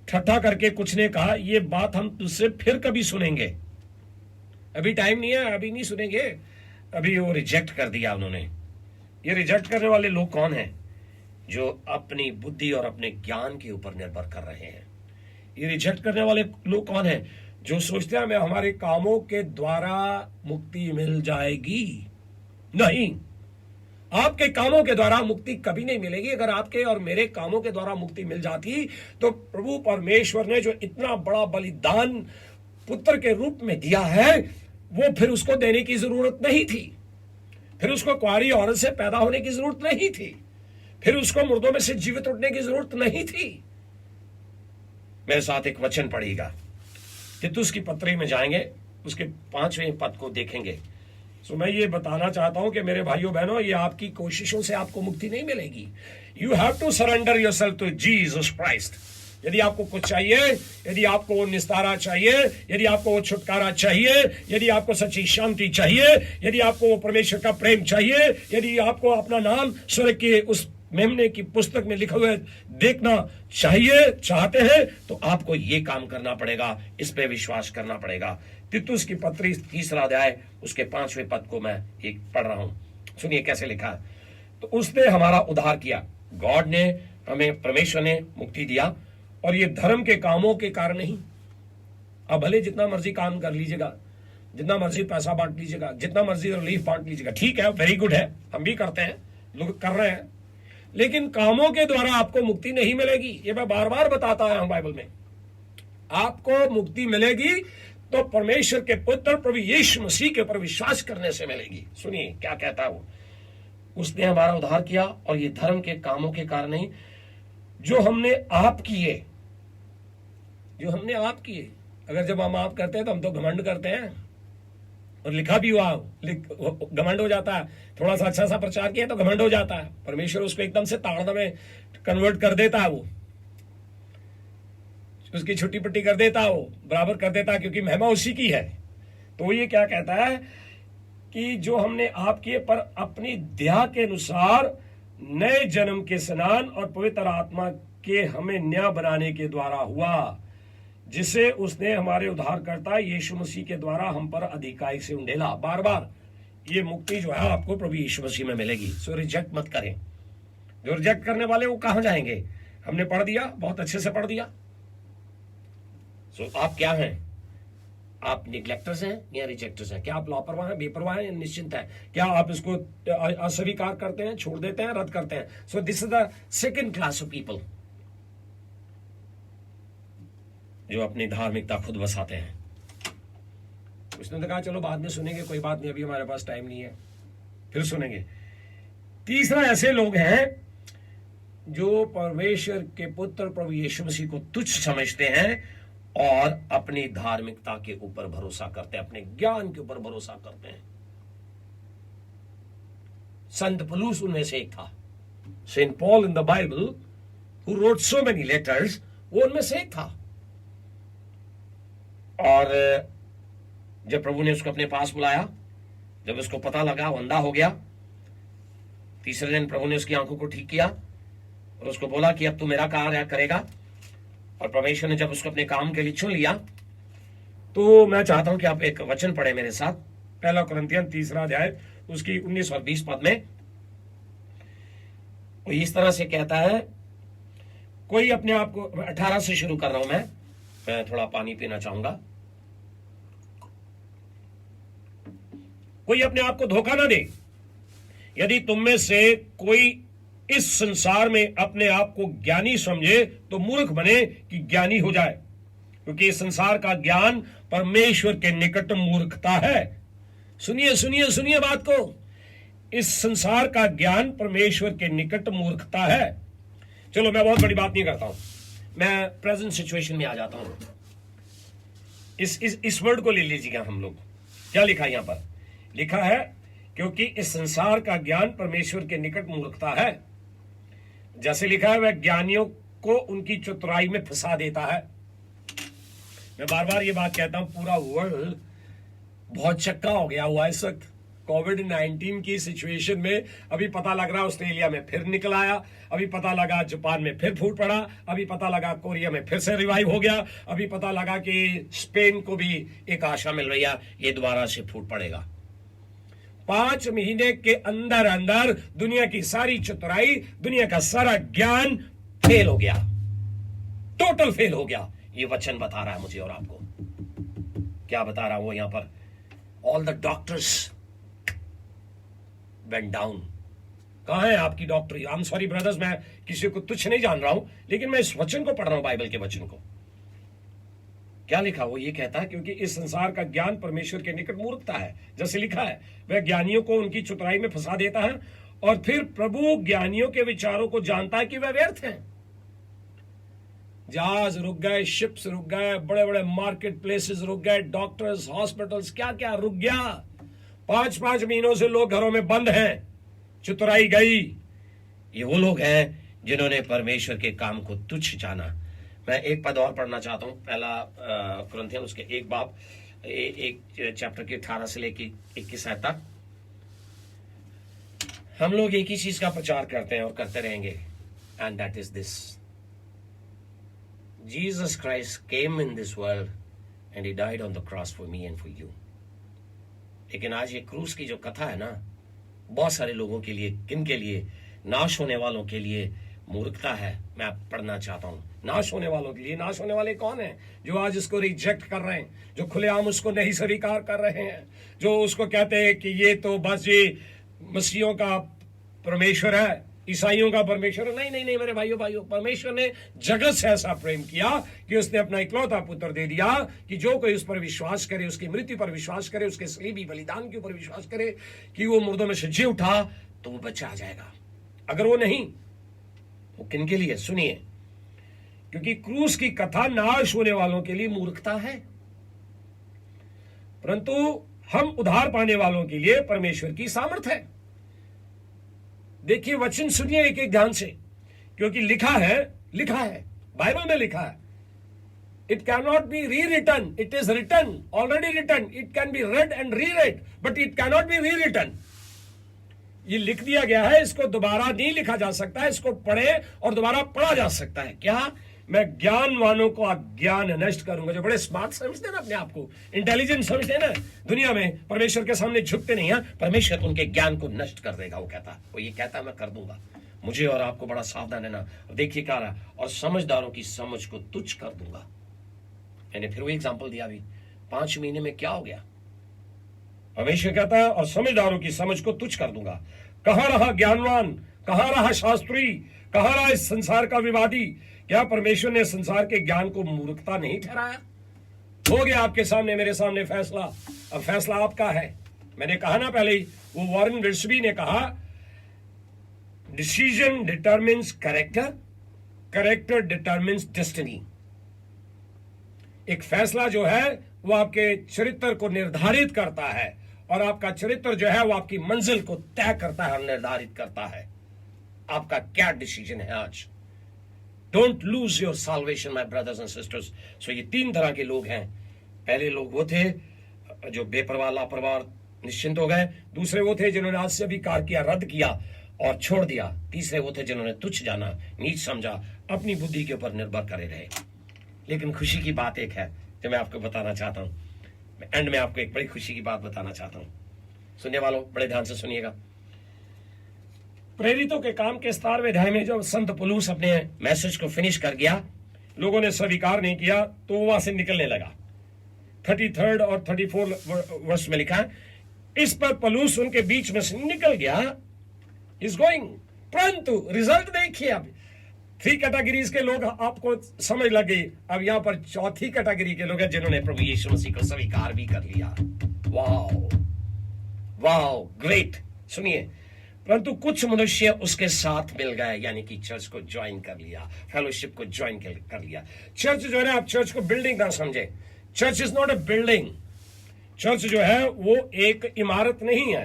ठट्ठा करके कुछ ने कहा, ये बात हम तुझसे फिर कभी सुनेंगे, अभी टाइम नहीं है, अभी नहीं सुनेंगे। अभी वो रिजेक्ट कर दिया उन्होंने। ये रिजेक्ट करने वाले लोग कौन हैं? जो अपनी बुद्धि और अपने ज्ञान के ऊपर निर्भर कर रहे हैं। ये रिजेक्ट करने वाले लोग कौन हैं? जो सोचते हैं हमें हमारे कामों के द्वारा मुक्ति मिल जाएगी। नहीं, आपके कामों के द्वारा मुक्ति कभी नहीं मिलेगी। अगर आपके और मेरे कामों के द्वारा मुक्ति मिल जाती तो प्रभु परमेश्वर ने जो इतना बड़ा बलिदान पुत्र के रूप में दिया है, वो फिर उसको देने की जरूरत नहीं थी। फिर उसको कुंवारी औरत से पैदा होने की जरूरत नहीं थी। फिर उसको मुर्दों में से जीवित उठने की जरूरत नहीं थी। मेरे साथ एक वचन पढ़ेगा, तीतुस की पत्री में जाएंगे, उसके 5वें पद को देखेंगे। सो मैं ये बताना चाहता हूं कि मेरे भाइयों बहनों, ये आपकी कोशिशों से आपको मुक्ति नहीं मिलेगी। You have to surrender yourself to Jesus Christ. यदि आपको कुछ चाहिए, यदि आपको वो निस्तारा चाहिए, यदि आपको वो छुटकारा चाहिए, यदि आपको सच्ची शांति चाहिए, यदि आपको वो परमेश्वर का प्रेम चाहिए, यदि आपको अपना नाम स्वर्ग के उस मेमने की पुस्तक में लिखा हुआ देखना चाहते हैं, तो आपको ये काम करना पड़ेगा, इस पे विश्वास करना पड़ेगा। तीतुस की पत्री 3 अध्याय उसके 5वें पद को मैं एक पढ़ रहा हूं। सुनिए कैसे लिखा है। तो उसने हमारा उद्धार किया, गॉड ने हमें, परमेश्वर ने मुक्ति दिया, और ये धर्म के कामों के कारण नहीं। अब भले जितना मर्जी काम कर लीजिएगा, जितना मर्जी पैसा बांट लीजिएगा, जितना मर्जी रिलीफ बांट लीजिएगा, ठीक है, वेरी गुड है, हम भी करते हैं, लोग कर रहे हैं, लेकिन कामों के द्वारा आपको मुक्ति नहीं मिलेगी। ये मैं बार बार बताता आया हूं बाइबल में। आपको मुक्ति मिलेगी तो परमेश्वर के पुत्र प्रभु यीशु मसीह के ऊपर विश्वास करने से मिलेगी। सुनिए क्या कहता है वो। उसने हमारा उद्धार किया, और ये धर्म के कामों के कारण नहीं, जो हमने आप किए। जो हमने आप किए। अगर जब हम आप करते हैं तो हम तो घमंड करते हैं, और लिखा भी हुआ घमंड हो जाता है। थोड़ा सा अच्छा सा प्रचार किया तो घमंड हो जाता है। परमेश्वर उसको एकदम से ताड़ना में कन्वर्ट कर देता है, वो उसकी छुट्टी पट्टी कर देता है, वो बराबर कर देता है, क्योंकि महिमा उसी की है। तो ये क्या कहता है कि जो हमने आप किए, पर अपनी दया के अनुसार नए जन्म के स्नान और पवित्र आत्मा के हमें न्याय बनाने के द्वारा हुआ, जिसे उसने हमारे उद्धारकर्ता यीशु मसीह के द्वारा हम पर अधिकाई से उंडेला। बार बार ये मुक्ति जो है आपको प्रभु यीशु मसीह में मिलेगी। सो रिजेक्ट मत करें। जो रिजेक्ट करने वाले वो कहां जाएंगे? हमने पढ़ दिया, बहुत अच्छे से पढ़ दिया। सो आप क्या हैं? आप निग्लेक्टर्स हैं या रिजेक्टर्स हैं? क्या आप लापरवाह हैं, बेपरवाह हैं या निश्चिंत हैं? क्या आप इसको अस्वीकार करते हैं, छोड़ देते हैं, रद्द करते हैं? So this is the second class of people, जो अपनी धार्मिकता खुद बसाते हैं। उसने तो कहा चलो बाद में सुनेंगे, कोई बात नहीं, अभी हमारे पास टाइम नहीं है, फिर सुनेंगे। तीसरा, ऐसे लोग हैं जो परमेश्वर के पुत्र प्रभु यीशु मसीह को तुच्छ समझते हैं और अपनी धार्मिकता के ऊपर भरोसा करते हैं, अपने ज्ञान के ऊपर भरोसा करते हैं। संत पौलुस उनमें से एक था। Saint Paul in the Bible, who wrote so many letters, वो उनमें से एक था। और जब प्रभु ने उसको अपने पास बुलाया, जब उसको पता लगा वो अंधा हो गया, तीसरे दिन प्रभु ने उसकी आंखों को ठीक किया और उसको बोला कि अब तू मेरा कार्य करेगा। और परमेश्वर ने जब उसको अपने काम के लिए चुन लिया, तो मैं चाहता हूं कि आप एक वचन पढ़े मेरे साथ, 1 कुरिन्थियन 3 अध्याय उसकी 19 और 20 पद में। वो इस तरह से कहता है, कोई अपने आप को, 18 से शुरू कर रहा हूं मैं थोड़ा पानी पीना चाहूंगा। कोई अपने आप को धोखा ना दे। यदि तुम में से कोई इस संसार में अपने आप को ज्ञानी समझे तो मूर्ख बने कि ज्ञानी हो जाए, क्योंकि इस संसार का ज्ञान परमेश्वर के निकट मूर्खता है। सुनिए सुनिए सुनिए बात को। इस संसार का ज्ञान परमेश्वर के निकट मूर्खता है। चलो मैं बहुत बड़ी बात नहीं करता हूं, मैं प्रेजेंट सिचुएशन में आ जाता हूं। इस वर्ड को ले लीजिएगा हम लोग। क्या लिखा यहां पर? लिखा है क्योंकि इस संसार का ज्ञान परमेश्वर के निकट मूर्खता है। जैसे लिखा है, वह ज्ञानियों को उनकी चतुराई में फंसा देता है। मैं बार बार ये बात कहता हूं, पूरा वर्ल्ड बहुत चक्का हो गया हुआ इस वक्त। कोविड-19 की सिचुएशन में अभी पता लग रहा ऑस्ट्रेलिया में फिर निकल आया, अभी पता लगा जापान में फिर फूट पड़ा, अभी पता लगा कोरिया में फिर से रिवाइव हो गया, अभी पता लगा कि स्पेन को भी एक आशा मिल रही है ये दोबारा से फूट पड़ेगा। 5 महीने के अंदर अंदर दुनिया की सारी चतुराई, दुनिया का सारा ज्ञान फेल हो गया, टोटल फेल हो गया। ये वचन बता रहा है मुझे और आपको। क्या बता रहा हूं यहां पर? All the doctors went down। कहां है आपकी डॉक्टरी? आई एम सॉरी ब्रदर्स, मैं किसी को तुच्छ नहीं जान रहा हूं, लेकिन मैं इस वचन को पढ़ रहा हूं, बाइबल के वचन को। क्या लिखा? वो ये कहता है क्योंकि इस संसार का ज्ञान परमेश्वर के निकट मूर्खता है। जैसे लिखा है, वह ज्ञानियों को उनकी चतुराई में फंसा देता है, और फिर प्रभु ज्ञानियों के विचारों को जानता है कि वह व्यर्थ हैं। जहाज रुक गए, शिप्स रुक गए, बड़े बड़े मार्केट प्लेसेस रुक गए, डॉक्टर्स, हॉस्पिटल्स, क्या क्या रुक गया। 5-5 महीनों से लोग घरों में बंद हैं, चतुराई गई। ये वो लोग हैं जिन्होंने परमेश्वर के काम को तुच्छ जाना। मैं एक पद और पढ़ना चाहता हूं, पहला कुरिन्थियन उसके 1 बाब एक चैप्टर के 18 से लेकर 21 तक। हम लोग एक ही चीज का प्रचार करते हैं और करते रहेंगे, and that is this: Jesus Christ came in this world and he died on the cross for me and for you। लेकिन आज ये क्रूस की जो कथा है ना, बहुत सारे लोगों के लिए, किन के लिए? नाश होने वालों के लिए मूर्खता है। मैं आप पढ़ना चाहता हूं, नाश होने वालों के लिए। नाश होने वाले कौन हैं? जो आज इसको रिजेक्ट कर रहे हैं, जो खुलेआम उसको नहीं स्वीकार कर रहे हैं, जो उसको कहते हैं कि ये तो बस ये मसीहों का परमेश्वर है, ईसाइयों का परमेश्वर है। नहीं नहीं नहीं मेरे भाइयों, परमेश्वर ने जगत से ऐसा प्रेम किया कि उसने अपना इकलौता पुत्र दे दिया कि जो कोई उस पर विश्वास करे, उसकी मृत्यु पर विश्वास करे, उसके सलीबी बलिदान के ऊपर विश्वास करे कि वो मुर्दों में से जी उठा, तो वो बचा जाएगा। अगर वो नहीं, वो किन के लिए? सुनिए, क्योंकि क्रूस की कथा नाश होने वालों के लिए मूर्खता है, परंतु हम उद्धार पाने वालों के लिए परमेश्वर की सामर्थ है। देखिए वचन सुनिए एक एक ध्यान से, क्योंकि लिखा है बाइबल में लिखा है, it can not be rewritten, it is written, already written. It can be read and reread, but it can not be rewritten. ये लिख दिया गया है, इसको दोबारा नहीं लिखा जा सकता, इसको पढ़े और दोबारा पढ़ा जा सकता है। क्या? मैं ज्ञानवानों को अज्ञान नष्ट करूंगा। जो बड़े स्मार्ट समझते हैं ना, अपने आप को इंटेलिजेंट समझते हैं ना, दुनिया में परमेश्वर के सामने झुकते नहीं है, परमेश्वर उनके ज्ञान को नष्ट कर देगा। वो ये कहता है मैं कर दूंगा। मुझे और आपको बड़ा सावधान रहना। देखिए क्या रहा, और समझदारों की समझ को तुच्छ कर दूंगा। मैंने फिर वो एग्जाम्पल दिया अभी, 5 महीने में क्या हो गया? परमेश्वर कहता है और समझदारों की समझ को तुच्छ कर दूंगा। कहां रहा ज्ञानवान, कहां रहा शास्त्री, कहां रहा इस संसार का विवादी? क्या परमेश्वर ने संसार के ज्ञान को मूर्खता नहीं ठहराया? हो गया आपके सामने, मेरे सामने फैसला। अब फैसला आपका है। मैंने कहा ना पहले ही, वो वॉरेन विल्सबी ने कहा, decision determines character, character determines destiny. एक फैसला जो है वो आपके चरित्र को निर्धारित करता है, और आपका चरित्र जो है वो आपकी मंजिल को तय करता है और निर्धारित करता है। आपका क्या डिसीजन है आज? Don't lose your salvation my brothers and sisters. So ये 3 तरह के लोग हैं। पहले लोग वो थे जो बेपरवाह, लापरवाह, निश्चिंत हो गए। दूसरे वो थे जिन्होंने आज से स्वीकार किया, रद्द किया और छोड़ दिया। तीसरे वो थे जिन्होंने तुच्छ जाना, नीच समझा, अपनी बुद्धि के ऊपर निर्भर करे रहे। लेकिन खुशी की बात एक है जो मैं आपको बताना चाहता हूं। एंड में आपको एक बड़ी खुशी की बात बताना चाहता हूं। सुनने वालों बड़े ध्यान से सुनिएगा। प्रेरितों के काम के 17वें अध्याय में जब संत पौलुस अपने मैसेज को फिनिश कर गया, लोगों ने स्वीकार नहीं किया, तो वो वहां से निकलने लगा। 33 और 34 वर्ष में लिखा है, इस पर पौलुस उनके बीच में से निकल गया, इज गोइंग। परंतु रिजल्ट देखिए, अब 3 कैटेगरीज के लोग आपको समझ लगे। अब यहां पर 4थी कैटेगरी के लोग हैं जिन्होंने प्रभु यीशु मसीह को स्वीकार भी कर लिया। Wow wow, great. सुनिए, परंतु कुछ मनुष्य उसके साथ मिल गए, यानी कि चर्च को ज्वाइन कर लिया, फेलोशिप को ज्वाइन कर लिया। चर्च जो है ना, आप चर्च को बिल्डिंग ना समझे। Church is not a building. Church जो है वो एक इमारत नहीं है।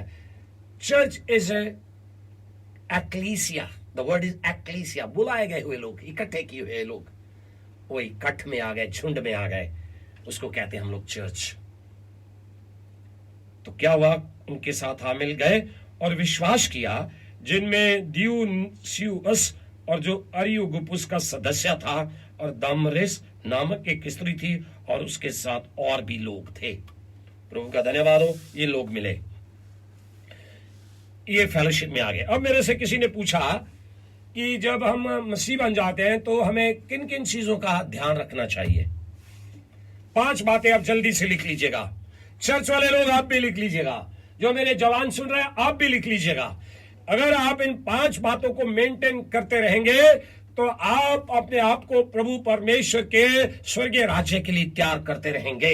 Church is ecclesia. The word is ecclesia. बुलाए गए हुए लोग, इकट्ठे किए हुए लोग, वो इकट्ठ में आ गए, झुंड में आ गए, उसको कहते हैं हम लोग चर्च। तो क्या हुआ? उनके साथ आ मिल गए और विश्वास किया, जिनमें दियुनुसियुस और जो अरियुगुपुस का सदस्य था और दमरिस नामक एक स्त्री थी और उसके साथ और भी लोग थे। प्रभु का धन्यवाद हो, ये लोग मिले, ये फेलोशिप में आ गए। अब मेरे से किसी ने पूछा कि जब हम मसीह बन जाते हैं तो हमें किन किन चीजों का ध्यान रखना चाहिए। 5 बातें आप जल्दी से लिख लीजिएगा। चर्च वाले लोग आप भी लिख लीजिएगा, जो मेरे जवान सुन रहे हैं आप भी लिख लीजिएगा। अगर आप इन 5 बातों को मेंटेन करते रहेंगे तो आप अपने आप को प्रभु परमेश्वर के स्वर्गीय राज्य के लिए तैयार करते रहेंगे।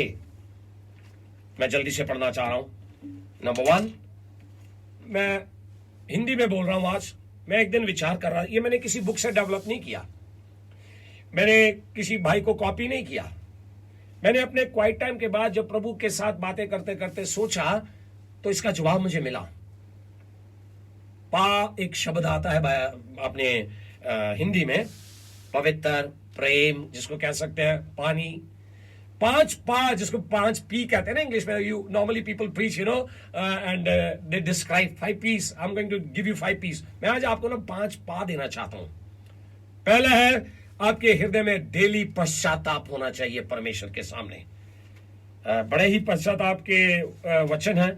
मैं जल्दी से पढ़ना चाह रहा हूं। नंबर 1, मैं हिंदी में बोल रहा हूं आज। मैं एक दिन विचार कर रहा, ये मैंने किसी बुक से डेवलप नहीं किया, मैंने किसी भाई को कॉपी नहीं किया। मैंने अपने क्वाइट टाइम के बाद जब प्रभु के साथ बातें करते करते सोचा तो इसका जवाब मुझे मिला। पा एक शब्द आता है अपने हिंदी में, पवित्र, प्रेम, जिसको कह सकते हैं पानी। 5 पा, जिसको 5 पी कहते हैं ना इंग्लिश में। You normally people preach and they describe 5 peace. I am going to give you 5 peace. मैं आज आपको ना 5 पा देना चाहता हूं। पहला है, आपके हृदय में डेली पश्चाताप होना चाहिए परमेश्वर के सामने। बड़े ही पश्चाताप के वचन हैं।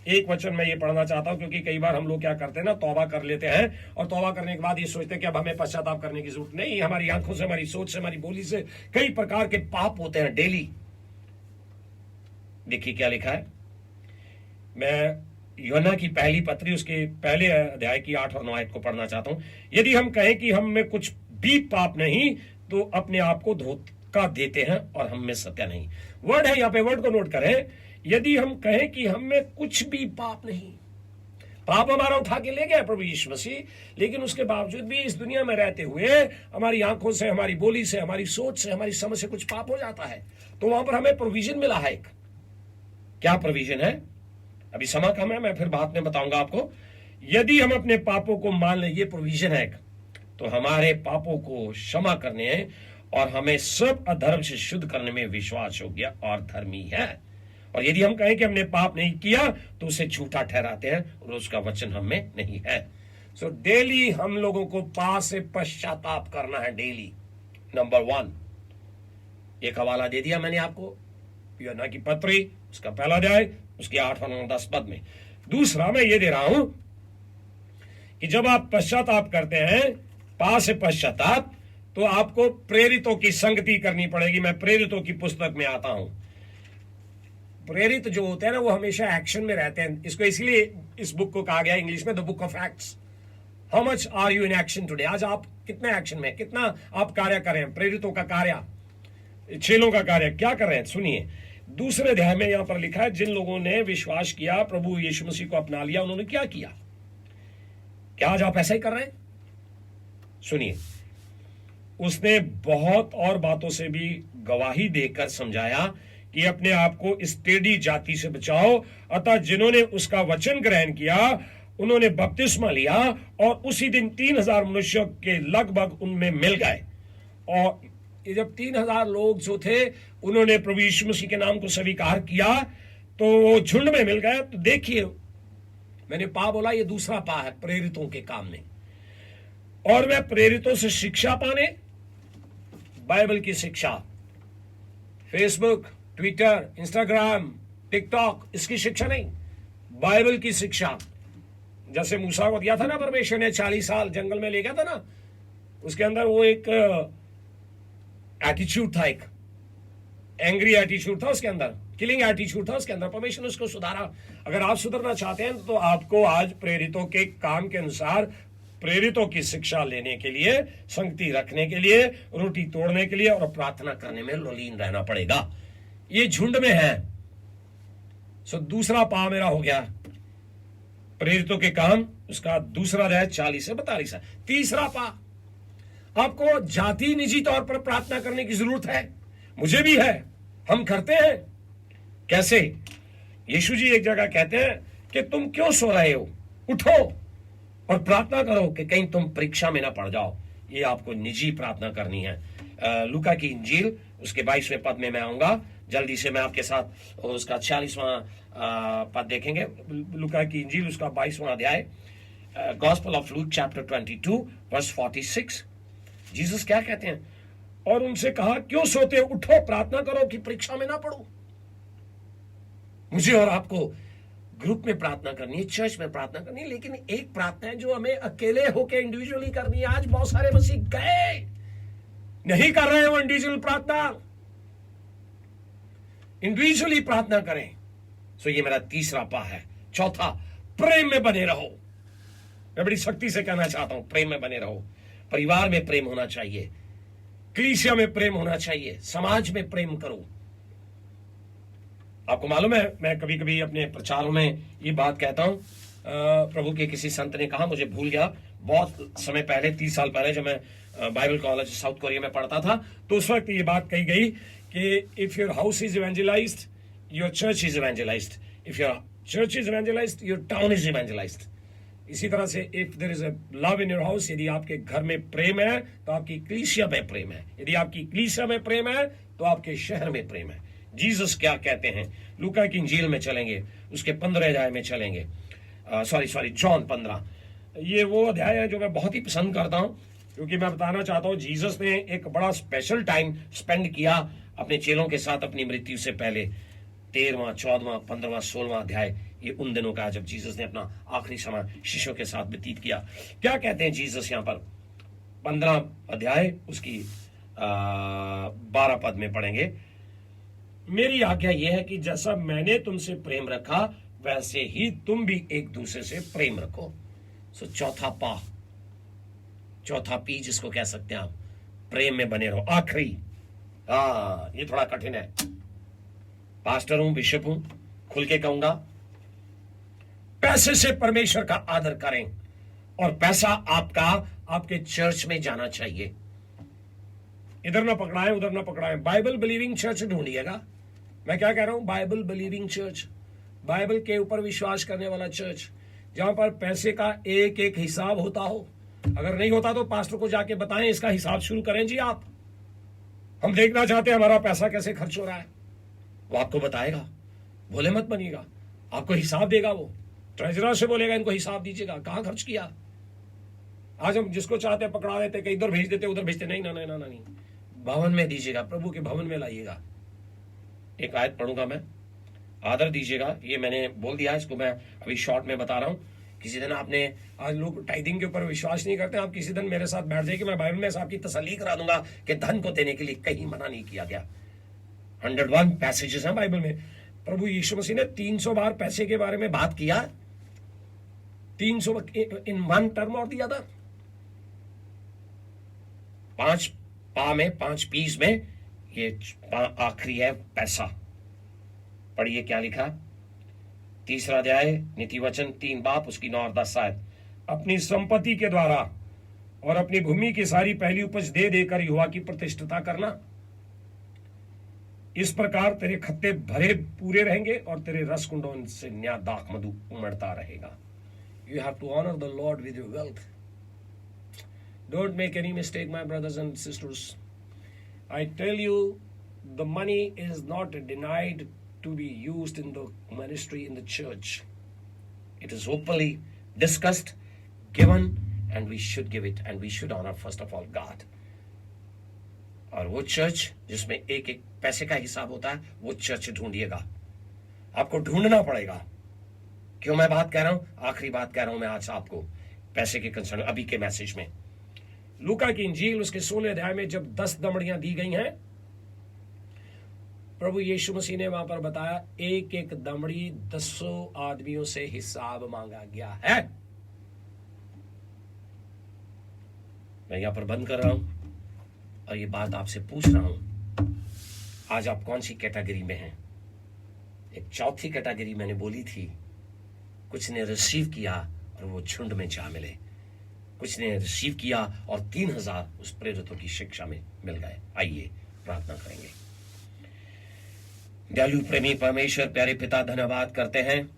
एक वचन मैं ये पढ़ना चाहता हूं, क्योंकि कई बार हम लोग क्या करते हैं ना, तौबा कर लेते हैं और तौबा करने के बाद ये सोचते हैं कि अब हमें पश्चाताप करने की जरूरत नहीं। हमारी आंखों से, हमारी सोच से, हमारी बोली से कई प्रकार के पाप होते हैं डेली। देखिए क्या लिखा है। मैं यूहन्ना की पहली पत्री उसके पहले अध्याय की 8 और 9 आयत को पढ़ना चाहता हूं। यदि हम कहें कि हम में कुछ भी पाप नहीं तो अपने आप को धोखा देते हैं और हम में सत्य नहीं। वर्ड है यहाँ पे, वर्ड को नोट करें। यदि हम कहें कि हम में कुछ भी पाप नहीं, पाप हमारा उठा के ले गया प्रभु यीशु मसीह, लेकिन उसके बावजूद भी इस दुनिया में रहते हुए हमारी आंखों से, हमारी बोली से, हमारी सोच से, हमारी समझ से कुछ पाप हो जाता है, तो वहां पर हमें प्रोविजन मिला है। एक क्या प्रोविजन है? अभी समय कम है, मैं फिर बाद में बताऊंगा आपको। यदि हम अपने पापों को मान लें, ये प्रोविजन है, तो हमारे पापों को क्षमा करने और हमें सब अधर्म से शुद्ध करने में विश्वास हो गया और धर्मी है। और यदि हम कहें कि हमने पाप नहीं किया तो उसे झूठा ठहराते हैं और उसका वचन हम में नहीं है। सो डेली हम लोगों को पाप से पश्चाताप करना है डेली। नंबर 1, एक हवाला दे दिया मैंने आपको, यूहन्ना की पत्री उसका पहला अध्याय उसके 8 और 10 पद में। दूसरा मैं ये दे रहा हूं कि जब आप पश्चाताप करते हैं, पाप से पश्चाताप, तो आपको प्रेरितों की संगति करनी पड़ेगी। मैं प्रेरितों की पुस्तक में आता हूं। प्रेरित जो होते हैं ना, वो हमेशा एक्शन में रहते हैं। इसको इसलिए इस बुक को कहा गया इंग्लिश में the book of Acts. How much are you in action today? आज आप कितने एक्शन में, कितना आप कार्य कर रहे हैं? प्रेरितों का कार्य, चेलों का कार्य क्या कर रहे हैं? सुनिए, दूसरे अध्याय में यहां पर लिखा है, जिन लोगों ने विश्वास किया, प्रभु यीशु मसीह को अपना लिया, उन्होंने क्या किया? क्या आज आप ऐसा ही कर रहे हैं? सुनिए, उसने बहुत और बातों से भी गवाही देकर समझाया कि अपने आप को इस टेढ़ी जाति से बचाओ। अतः जिन्होंने उसका वचन ग्रहण किया उन्होंने बपतिस्मा लिया और उसी दिन 3000 मनुष्यों के लगभग उनमें मिल गए। और ये जब 3000 लोग जो थे उन्होंने प्रभु यीशु मसीह के नाम को स्वीकार किया तो वो झुंड में मिल गए। तो देखिए, मैंने पा बोला, ये दूसरा पा है प्रेरितों के काम में। और मैं प्रेरितों से शिक्षा पाने, बाइबल की शिक्षा, फेसबुक, ट्विटर, इंस्टाग्राम, टिकटॉक, इसकी शिक्षा नहीं, बाइबल की शिक्षा। जैसे मूसा को दिया था ना परमेश्वर ने, 40 साल जंगल में ले गया था ना, उसके अंदर वो एक एटीट्यूड था, एक एंग्री एटीट्यूड था उसके अंदर, किलिंग एटीट्यूड था उसके अंदर। परमेश्वर ने उसको सुधारा। अगर आप सुधरना चाहते हैं तो आपको आज प्रेरितों के काम के अनुसार, प्रेरितों की शिक्षा लेने के लिए, संगति रखने के लिए, रोटी तोड़ने के लिए और प्रार्थना करने में लीन रहना पड़ेगा। ये झुंड में है। सो दूसरा पा मेरा हो गया प्रेरितों के काम, उसका दूसरा अध्याय 40 से 42 है। तीसरा पा, आपको जाति निजी तौर पर प्रार्थना करने की जरूरत है, मुझे भी है, हम करते हैं। कैसे? यीशु जी एक जगह कहते हैं कि तुम क्यों सो रहे हो, उठो और प्रार्थना करो कि कहीं तुम परीक्षा में ना पड़ जाओ। ये आपको निजी प्रार्थना करनी है। लूका की इंजील उसके 22वें पद में मैं आऊंगा। जल्दी से मैं आपके साथ उसका 46वां पद देखेंगे, लूका की इंजील उसका 22वां अध्याय, gospel of Luke chapter 22 verse 46। Jesus क्या कहते हैं? और उनसे कहा, क्यों सोते हो, उठो प्रार्थना करो कि परीक्षा में ना पड़ो। मुझे और आपको ग्रुप में प्रार्थना करनी है, चर्च में प्रार्थना करनी है, लेकिन एक प्रार्थना है जो हमें अकेले होकर इंडिविजुअली करनी है। आज बहुत सारे मसीह गए नहीं कर रहे हैं वो इंडिविजुअल प्रार्थना। इंडिविजुअली प्रार्थना करें। सो ये मेरा तीसरा पा है। चौथा, प्रेम में बने रहो। मैं बड़ी सख्ती से कहना चाहता हूं, प्रेम में बने रहो। परिवार में प्रेम होना चाहिए, कलीसिया में प्रेम होना चाहिए, समाज में प्रेम करो। आपको मालूम है, मैं कभी कभी अपने प्रचारों में ये बात कहता हूं। प्रभु के किसी संत ने कहा, मुझे भूल गया, बहुत समय पहले, 30 साल पहले, जब मैं बाइबल कॉलेज साउथ कोरिया में पढ़ता था, तो उस वक्त ये बात कही गई कि if your house is evangelised, your church is evangelised. If your church is evangelised, your town is evangelised. इसी तरह से if there is a love in your house, यदि आपके घर में प्रेम है तो आपकी कलीसिया में प्रेम है। यदि आपकी कलीसिया में प्रेम है तो आपके शहर में प्रेम है। जीसस क्या कहते हैं? लूका की इंजील में चलेंगे, उसके 15 अध्याय में चलेंगे। जॉन 15। ये वो अध्याय है जो मैं बहुत ही पसंद करता हूं, क्योंकि मैं बताना चाहता हूं जीसस ने एक बड़ा स्पेशल टाइम स्पेंड किया अपने चेलों के साथ अपनी मृत्यु से पहले। 13वां, 14वां, 15वां, 16वां अध्याय ये उन दिनों का जब जीसस ने अपना आखिरी समय शिष्यों के साथ व्यतीत किया। क्या कहते हैं जीसस यहां पर? 15 अध्याय उसकी 12 पद में पढ़ेंगे। मेरी आज्ञा यह है कि जैसा मैंने तुमसे प्रेम रखा वैसे ही तुम भी एक दूसरे से प्रेम रखो। सो चौथा पी जिसको कह सकते हैं आप, प्रेम में बने रहो। आखिरी, ये थोड़ा कठिन है, पास्टर हूं, बिशप हूं, खुल के कहूंगा, पैसे से परमेश्वर का आदर करें और पैसा आपका आपके चर्च में जाना चाहिए। इधर ना पकड़ाएं, उधर ना पकड़ाएं। बाइबल बिलीविंग चर्च ढूंढिएगा। मैं क्या कह रहा हूं? बाइबल बिलीविंग चर्च, बाइबल के ऊपर विश्वास करने वाला चर्च, जहां पर पैसे का एक एक हिसाब होता हो। अगर नहीं होता तो पास्टर को जाके बताएं, इसका हिसाब शुरू करें जी आप, हम देखना चाहते हैं हमारा पैसा कैसे खर्च हो रहा है। वो आपको बताएगा, भोले मत बनिएगा, आपको हिसाब देगा। वो ट्रेजरर से बोलेगा, इनको हिसाब दीजिएगा, कहां खर्च किया। आज हम जिसको चाहते हैं पकड़ा देते, कहीं इधर भेज देते, उधर भेजते। नहीं ना, ना, ना, नहीं, भवन में दीजिएगा, प्रभु के भवन में लाइएगा। एक आयत पढ़ूंगा मैं, आदर दीजिएगा। ये मैंने बोल दिया, इसको मैं अभी शॉर्ट में बता रहा हूं। किसी दिन आपने, आज लोग टाइथिंग के ऊपर विश्वास नहीं करते, आप किसी दिन मेरे साथ बैठ जाइए कि मैं बाइबल में आपकी तसल्ली करा दूंगा कि धन को देने के लिए कहीं मना नहीं किया गया। 101 पैसेजेस हैं बाइबल में। प्रभु यीशु मसीह ने 300 बार पैसे के बारे में बात किया। 300 इन वन टर्म और दिया था। 5 पा में, 5 पीस में ये आखिरी है, पैसा। पढ़िए क्या लिखा। 3रा अध्याय, नीति वचन 3 बाप, उसकी 9 और 10 आयत। अपनी संपत्ति के द्वारा और अपनी भूमि की सारी पहली उपज दे देकर यहोवा की प्रतिष्ठा करना। इस प्रकार तेरे खत्ते भरे पूरे रहेंगे और तेरे रस कुंडों से नया दाख मधु उमड़ता रहेगा। You have to honour the Lord with your wealth. Don't make any mistake my brothers and sisters. I tell you, the money is not denied to be used in the ministry, in the church. It is openly discussed, given, and we should give it, and we should honor first of all God. और वो चर्च जिसमें एक एक पैसे का हिसाब होता है, वो चर्च ढूंढिएगा। आपको ढूंढना पड़ेगा। क्यों मैं बात कह रहा हूं? आखिरी बात कह रहा हूं मैं आज आपको पैसे के कंसर्न, अभी के मैसेज में। लूका की इंजील उसके 16 अध्याय में जब 10 दमड़ियां दी गई हैं, प्रभु यीशु मसीह ने वहां पर बताया, एक एक दमड़ी 10 आदमियों से हिसाब मांगा गया है। मैं यहां पर बंद कर रहा हूं और ये बात आपसे पूछ रहा हूं, आज आप कौन सी कैटेगरी में हैं? एक चौथी कैटेगरी मैंने बोली थी, कुछ ने रिसीव किया और वो झुंड में जा मिले। कुछ ने रिसीव किया और 3000 उस प्रेरितों की शिक्षा में मिल गए। आइए प्रार्थना करेंगे। दयालु प्रेमी परमेश्वर, प्यारे पिता, धन्यवाद करते हैं,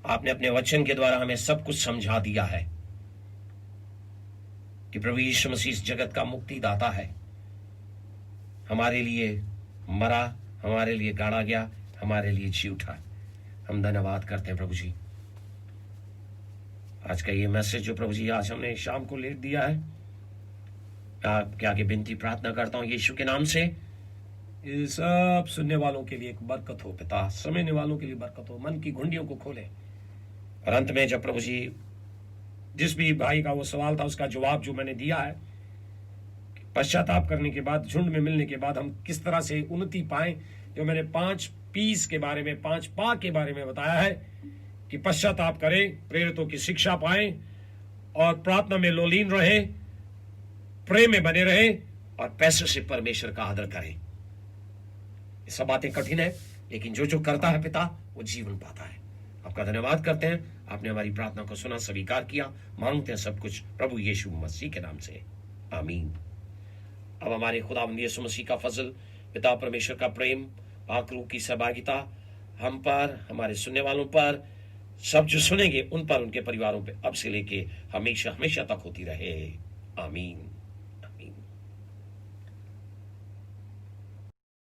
आपने अपने वचन के द्वारा हमें सब कुछ समझा दिया है कि प्रभु यीशु मसीह इस जगत का मुक्तिदाता है, हमारे लिए मरा, हमारे लिए गाड़ा गया, हमारे लिए जी उठा। हम धन्यवाद करते हैं प्रभु जी। आज का ये मैसेज जो प्रभु जी आज हमने शाम को लेट दिया है, आपके आगे विनती प्रार्थना करता हूँ यीशु के नाम से, ये सब सुनने वालों के लिए एक बरकत हो पिता, समझने वालों के लिए बरकत हो, मन की घुंडियों को खोले। और अंत में जब प्रभु जी जिस भी भाई का वो सवाल था उसका जवाब जो मैंने दिया है, पश्चाताप करने के बाद, झुंड में मिलने के बाद हम किस तरह से उन्नति पाएं, जो मैंने 5 पीस के बारे में, 5 पा के बारे में बताया है कि पश्चाताप करें, प्रेरितों की शिक्षा पाएं और प्रार्थना में लोलीन रहे, प्रेम में बने रहे और पैसे से परमेश्वर का आदर करें। ये सब बातें कठिन है, लेकिन जो जो करता है पिता वो जीवन पाता है। आपका धन्यवाद करते हैं, आपने हमारी प्रार्थना को सुना, स्वीकार किया। मांगते हैं सब कुछ प्रभु यीशु मसीह के नाम से, आमीन। अब हमारे खुदावंद यीशु मसीह का फजल, पिता परमेश्वर का प्रेम, पाक रूह की सहभागिता हम पर, हमारे सुनने वालों पर, सब जो सुनेंगे उन पर, उनके परिवारों पर अब से लेके हमेशा हमेशा तक होती रहे, आमीन।